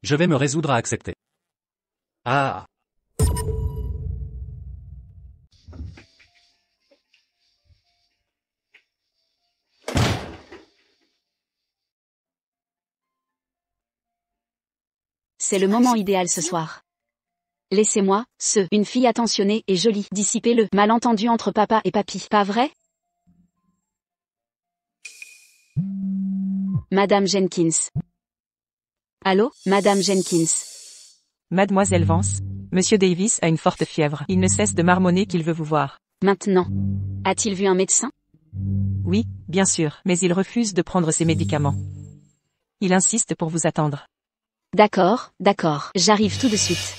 Je vais me résoudre à accepter. Ah. C'est le moment idéal ce soir. Laissez-moi, une fille attentionnée et jolie, dissiper le malentendu entre papa et papy, pas vrai? Madame Jenkins. Allô, Madame Jenkins. Mademoiselle Vance, Monsieur Davis a une forte fièvre. Il ne cesse de marmonner qu'il veut vous voir. Maintenant. A-t-il vu un médecin? Oui, bien sûr, mais il refuse de prendre ses médicaments. Il insiste pour vous attendre. D'accord, d'accord, j'arrive tout de suite.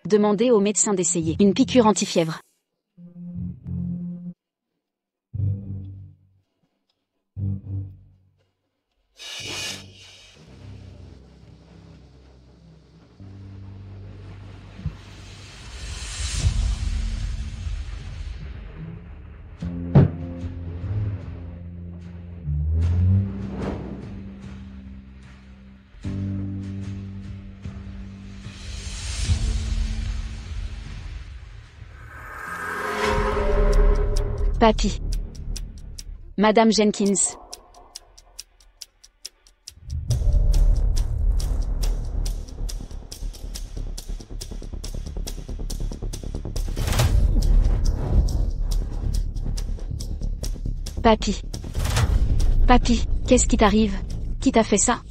Demandez au médecin d'essayer une piqûre anti-fièvre. Papy. Madame Jenkins. Papy. Papy, qu'est-ce qui t'arrive? Qui t'a fait ça?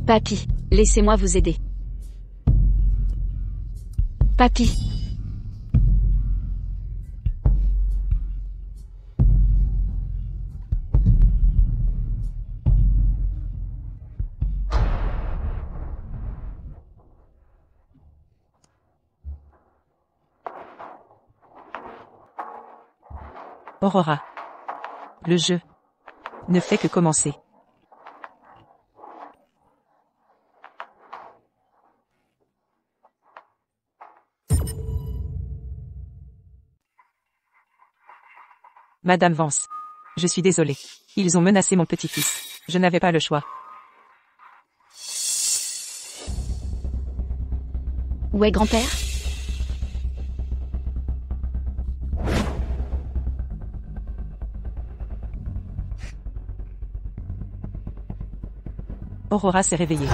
Papy, laissez-moi vous aider. Papy. Aurora. Le jeu ne fait que commencer. Madame Vance. Je suis désolée. Ils ont menacé mon petit-fils. Je n'avais pas le choix. Où est grand-père? Aurora s'est réveillée.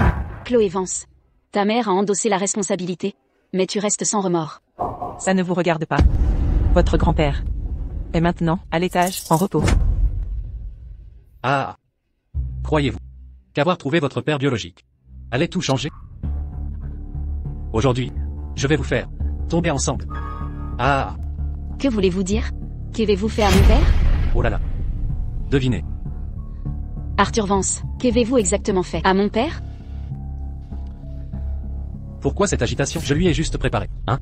Chloé Vance. Ta mère a endossé la responsabilité, mais tu restes sans remords. Ça ne vous regarde pas. Votre grand-père est maintenant à l'étage, en repos. Ah. Croyez-vous qu'avoir trouvé votre père biologique allait tout changer? Aujourd'hui, je vais vous faire tomber ensemble. Ah. Que voulez-vous dire? Qu'avez-vous fait à mon père? Oh là là. Devinez. Arthur Vance, qu'avez-vous exactement fait à mon père? Pourquoi cette agitation? Je lui ai juste préparé, hein?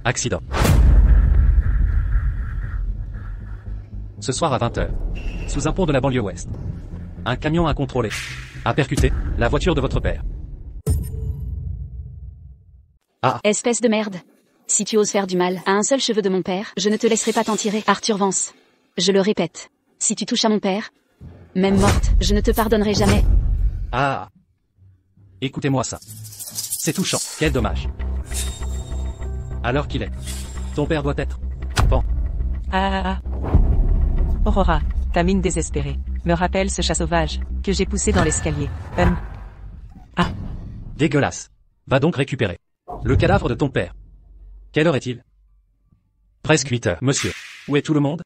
Accident. Ce soir à 20h, sous un pont de la banlieue ouest, un camion incontrôlé a percuté la voiture de votre père. Ah. Espèce de merde. Si tu oses faire du mal à un seul cheveu de mon père, je ne te laisserai pas t'en tirer. Arthur Vance. Je le répète. Si tu touches à mon père, même morte, je ne te pardonnerai jamais. Ah. Écoutez-moi ça. C'est touchant. Quel dommage. Alors qu'il est. Ton père doit être. Bon. Ah. Aurora, ta mine désespérée, me rappelle ce chat sauvage que j'ai poussé dans l'escalier. Ah. Dégueulasse. Va donc récupérer le cadavre de ton père. Quelle heure est-il? Presque 8 heures. Monsieur, où est tout le monde?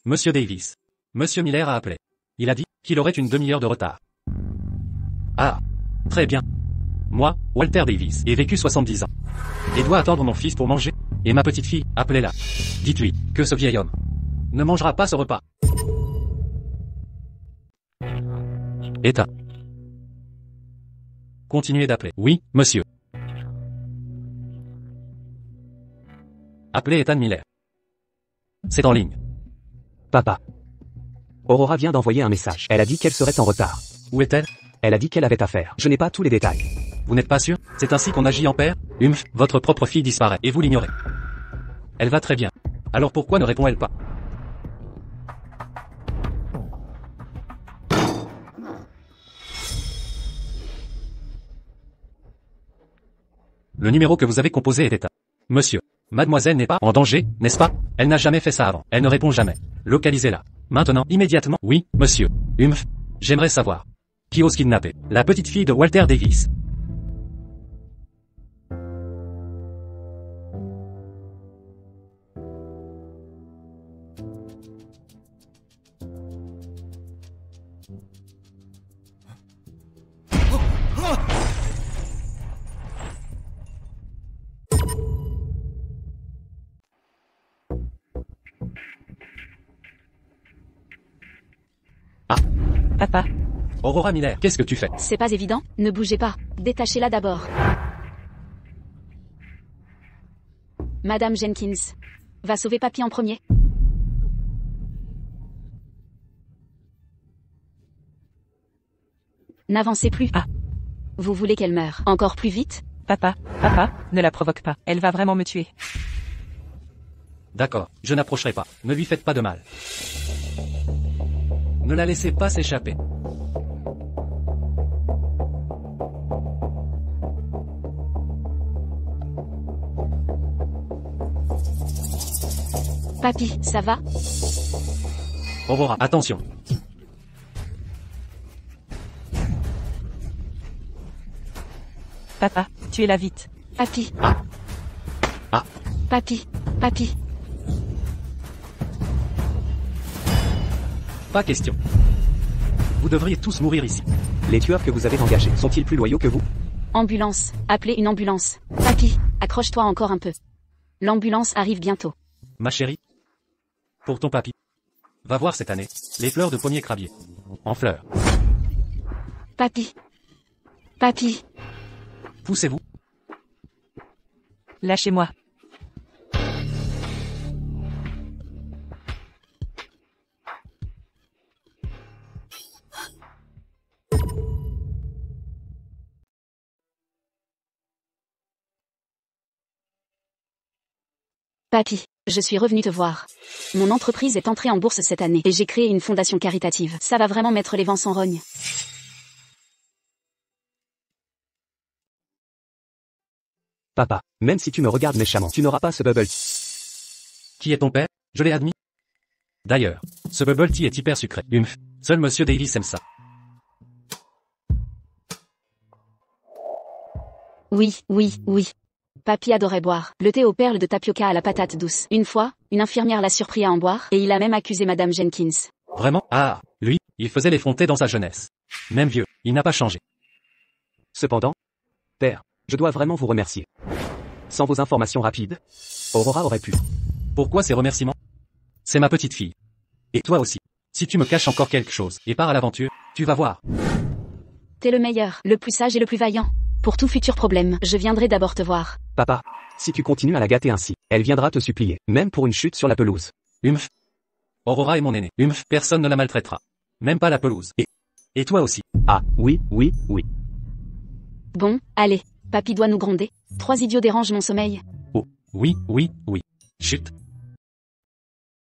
Monsieur Davis. Monsieur Miller a appelé. Il a dit qu'il aurait une demi-heure de retard. Ah. Très bien. Moi, Walter Davis, ai vécu 70 ans. Et dois attendre mon fils pour manger. Et ma petite fille, appelez-la. Dites-lui que ce vieil homme ne mangera pas ce repas. État. Continuez d'appeler. Oui, monsieur. Appelez Ethan Miller. C'est en ligne. Papa. Aurora vient d'envoyer un message. Elle a dit qu'elle serait en retard. Où est-elle? Elle a dit qu'elle avait affaire. Je n'ai pas tous les détails. Vous n'êtes pas sûr? C'est ainsi qu'on agit en père? Votre propre fille disparaît, et vous l'ignorez. Elle va très bien. Alors pourquoi ne répond-elle pas? Le numéro que vous avez composé est éteint. Monsieur, mademoiselle n'est pas en danger, n'est-ce pas? Elle n'a jamais fait ça avant. Elle ne répond jamais. Localisez-la. Maintenant, immédiatement. Oui, monsieur. J'aimerais savoir. Qui ose kidnapper la petite fille de Walter Davis? Papa. Aurora Miller, qu'est-ce que tu fais? C'est pas évident? Ne bougez pas. Détachez-la d'abord. Madame Jenkins. Va sauver Papy en premier. N'avancez plus. Ah. Vous voulez qu'elle meure encore plus vite? Papa, ne la provoque pas. Elle va vraiment me tuer. D'accord, je n'approcherai pas. Ne lui faites pas de mal. Ne la laissez pas s'échapper. Papy, ça va? Aurora, attention. Papa, tu es là vite. Papy. Ah. Papy. Papy. Pas question. Vous devriez tous mourir ici. Les tueurs que vous avez engagés sont-ils plus loyaux que vous? Ambulance. Appelez une ambulance. Papy, accroche-toi encore un peu. L'ambulance arrive bientôt. Ma chérie. Pour ton papy. Va voir cette année. Les fleurs de pommier crabier. En fleurs. Papy. Papy. Poussez-vous. Lâchez-moi. Papy, je suis revenu te voir. Mon entreprise est entrée en bourse cette année et j'ai créé une fondation caritative. Ça va vraiment mettre les vents sans rogne. Papa, même si tu me regardes méchamment, tu n'auras pas ce bubble. Qui est ton père? Je l'ai admis. D'ailleurs, ce bubble tea est hyper sucré. Humph. Seul Monsieur Davis aime ça. Oui. Papy adorait boire le thé aux perles de tapioca à la patate douce. Une fois, une infirmière l'a surpris à en boire et il a même accusé Madame Jenkins. Vraiment? Ah, lui, il faisait les fontés dans sa jeunesse. Même vieux, il n'a pas changé. Cependant, père, je dois vraiment vous remercier. Sans vos informations rapides, Aurora aurait pu. Pourquoi ces remerciements? C'est ma petite fille. Et toi aussi. Si tu me caches encore quelque chose et pars à l'aventure, tu vas voir. T'es le meilleur, le plus sage et le plus vaillant. Pour tout futur problème, je viendrai d'abord te voir. Papa, si tu continues à la gâter ainsi, elle viendra te supplier, même pour une chute sur la pelouse. Humph. Aurora est mon aîné. Humph, personne ne la maltraitera. Même pas la pelouse. Et toi aussi. Ah, oui. Bon, allez, papy doit nous gronder. 3 idiots dérangent mon sommeil. Oh, oui. Chut.